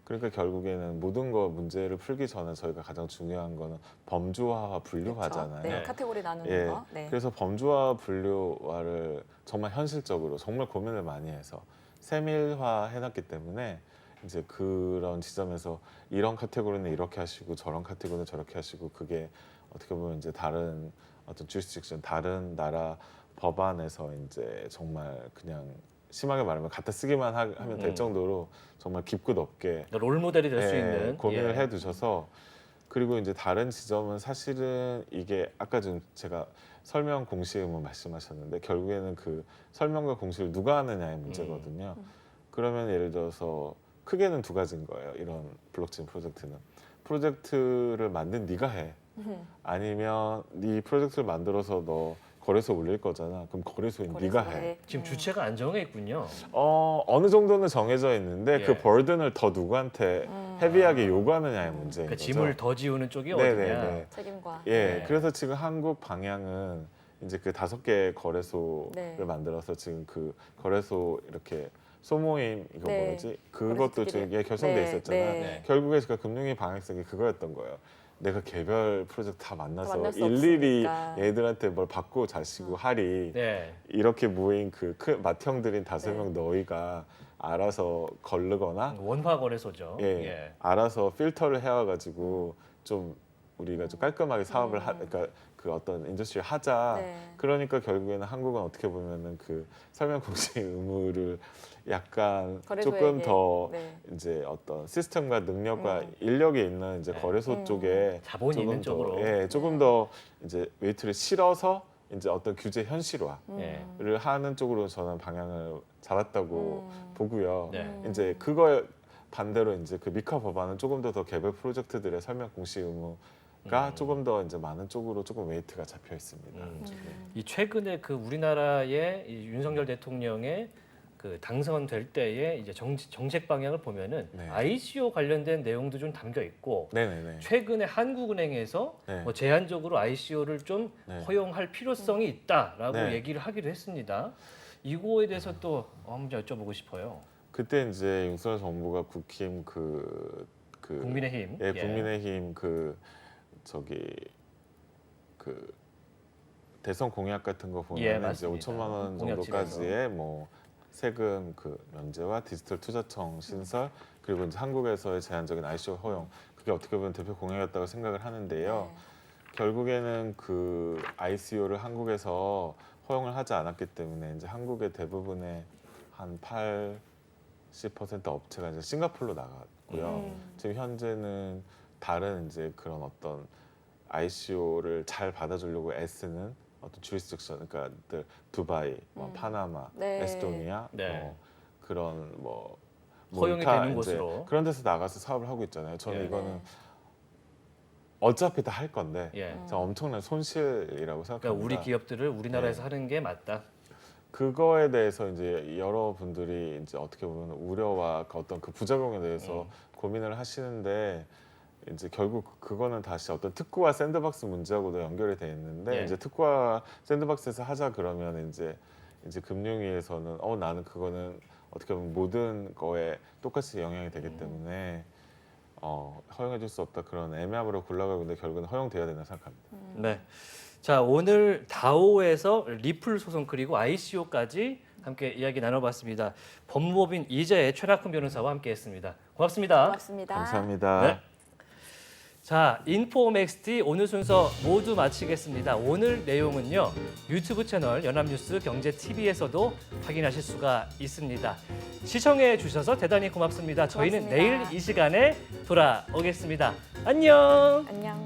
그러니까 결국에는 모든 거 문제를 풀기 전에 저희가 가장 중요한 거는 범주화와 분류화잖아요. 그렇죠. 네. 네. 카테고리 나누는 예, 거. 네. 그래서 범주화 분류화를 정말 현실적으로 정말 고민을 많이 해서 세밀화 해놨기 때문에 이제 그런 지점에서 이런 카테고리는 이렇게 하시고 저런 카테고리는 저렇게 하시고 그게 어떻게 보면 이제 다른 어떤 jurisdiction, 다른 나라 법안에서 이제 정말 그냥 심하게 말하면 갖다 쓰기만 하면 될 정도로 정말 깊고 넓게 롤 모델이 될 수 예, 있는 고민을 예. 해두셔서 그리고 이제 다른 지점은 사실은 이게 아까 좀 제가 설명 공시 의무 말씀하셨는데 결국에는 그 설명과 공시를 누가 하느냐의 문제거든요. 그러면 예를 들어서 크게는 두 가지인 거예요. 이런 블록체인 프로젝트는 프로젝트를 만든 네가 해. 아니면 네 프로젝트를 만들어서 너 거래소에 올릴 거잖아. 그럼 거래소인 네가 해. 거래소에. 지금 주체가 안 정해 있군요. 어느 정도는 정해져 있는데 예. 그 버든을 더 누구한테 헤비하게 요구하느냐의 문제인 그 거죠. 짐을 더 지우는 쪽이 네네네. 어디냐? 책임과. 예, 네. 그래서 지금 한국 방향은 이제 그 5개 거래소를 네. 만들어서 지금 그 거래소 이렇게 소모임 이거 네. 뭐지? 그것도 거래소끼리. 지금 이게 결성돼 네, 있었잖아요. 네. 결국에 제가 금융위 방향성이 그거였던 거예요. 내가 개별 프로젝트 다 다 만나서 만날 수 일일이 없으니까. 얘들한테 뭘 받고 자시고 하리 네. 이렇게 모인 그 맏형들인 5명 네. 너희가 알아서 걸르거나 원화 거래소죠. 예, 알아서 필터를 해와가지고 좀 우리가 좀 깔끔하게 사업을 그러니까 그 어떤 인더스트리 하자. 네. 그러니까 결국에는 한국은 어떻게 보면은 그 설명 공시 의무를 약간 거래소에게. 조금 더 네. 이제 어떤 시스템과 능력과 인력이 있는 이제 네. 거래소 쪽에 자본이 있는 조금 더, 쪽으로. 예, 조금 네. 더 이제 웨이트를 실어서 이제 어떤 규제 현실화를 예. 하는 쪽으로 저는 방향을 잡았다고 보고요. 네. 이제 그거에 반대로 이제 그 미카 법안은 조금 더 개별 프로젝트들의 설명 공시 의무가 조금 더 이제 많은 쪽으로 조금 웨이트가 잡혀 있습니다. 이 최근에 그 우리나라의 이 윤석열 대통령의 그 당선될 때의 이제 정책 방향을 보면은 네. ICO 관련된 내용도 좀 담겨 있고 네네네. 최근에 한국은행에서 네. 뭐 제한적으로 ICO를 좀 네. 허용할 필요성이 있다라고 네. 얘기를 하기도 했습니다. 이거에 대해서 또 한번 여쭤보고 싶어요. 그때 이제 윤석열 정부가 국힘 국민의힘. 예, 국민의힘 그 대선 공약 같은 거 보면 예, 이제 맞습니다. 5천만 원 정도까지의 뭐 세금 그 면제와 디지털 투자청 신설 그리고 이제 한국에서의 제한적인 ICO 허용 그게 어떻게 보면 대표 공약이었다고 생각을 하는데요. 결국에는 그 ICO를 한국에서 허용을 하지 않았기 때문에 이제 한국의 대부분의 한 80% 업체가 이제 싱가포르로 나갔고요. 지금 현재는 다른 이제 그런 어떤 ICO를 잘 받아주려고 애쓰는 어떤 주리스딕션, 그러니까 두바이, 뭐 파나마, 네. 에스토니아, 네. 뭐 그런 뭐 허용이 몰타 되는 이제 곳으로. 그런 데서 나가서 사업을 하고 있잖아요. 저는 예. 이거는 어차피 다 할 건데 예. 진짜 엄청난 손실이라고 생각합니다. 그러니까 우리 기업들을 우리나라에서 네. 하는 게 맞다. 그거에 대해서 이제 여러분들이 이제 어떻게 보면 우려와 그 어떤 그 부작용에 대해서 고민을 하시는데 이제 결국 그거는 다시 어떤 특구와 샌드박스 문제하고도 연결이 돼 있는데 예. 이제 특구와 샌드박스에서 하자 그러면 이제 금융위에서는 나는 그거는 어떻게 보면 모든 거에 똑같이 영향이 되기 때문에 허용해줄 수 없다 그런 애매함으로 굴러가고 있는데 결국은 허용돼야 된다 생각합니다. 네. 자, 오늘 다오에서 리플 소송 그리고 ICO까지 함께 이야기 나눠봤습니다. 법무법인 이재의 최낙훈 변호사와 함께했습니다. 고맙습니다. 고맙습니다. 감사합니다. 네. 자, 인포맥스티 오늘 순서 모두 마치겠습니다. 오늘 내용은요, 유튜브 채널 연합뉴스 경제TV에서도 확인하실 수가 있습니다. 시청해 주셔서 대단히 고맙습니다. 저희는 고맙습니다. 내일 이 시간에 돌아오겠습니다. 안녕. 안녕.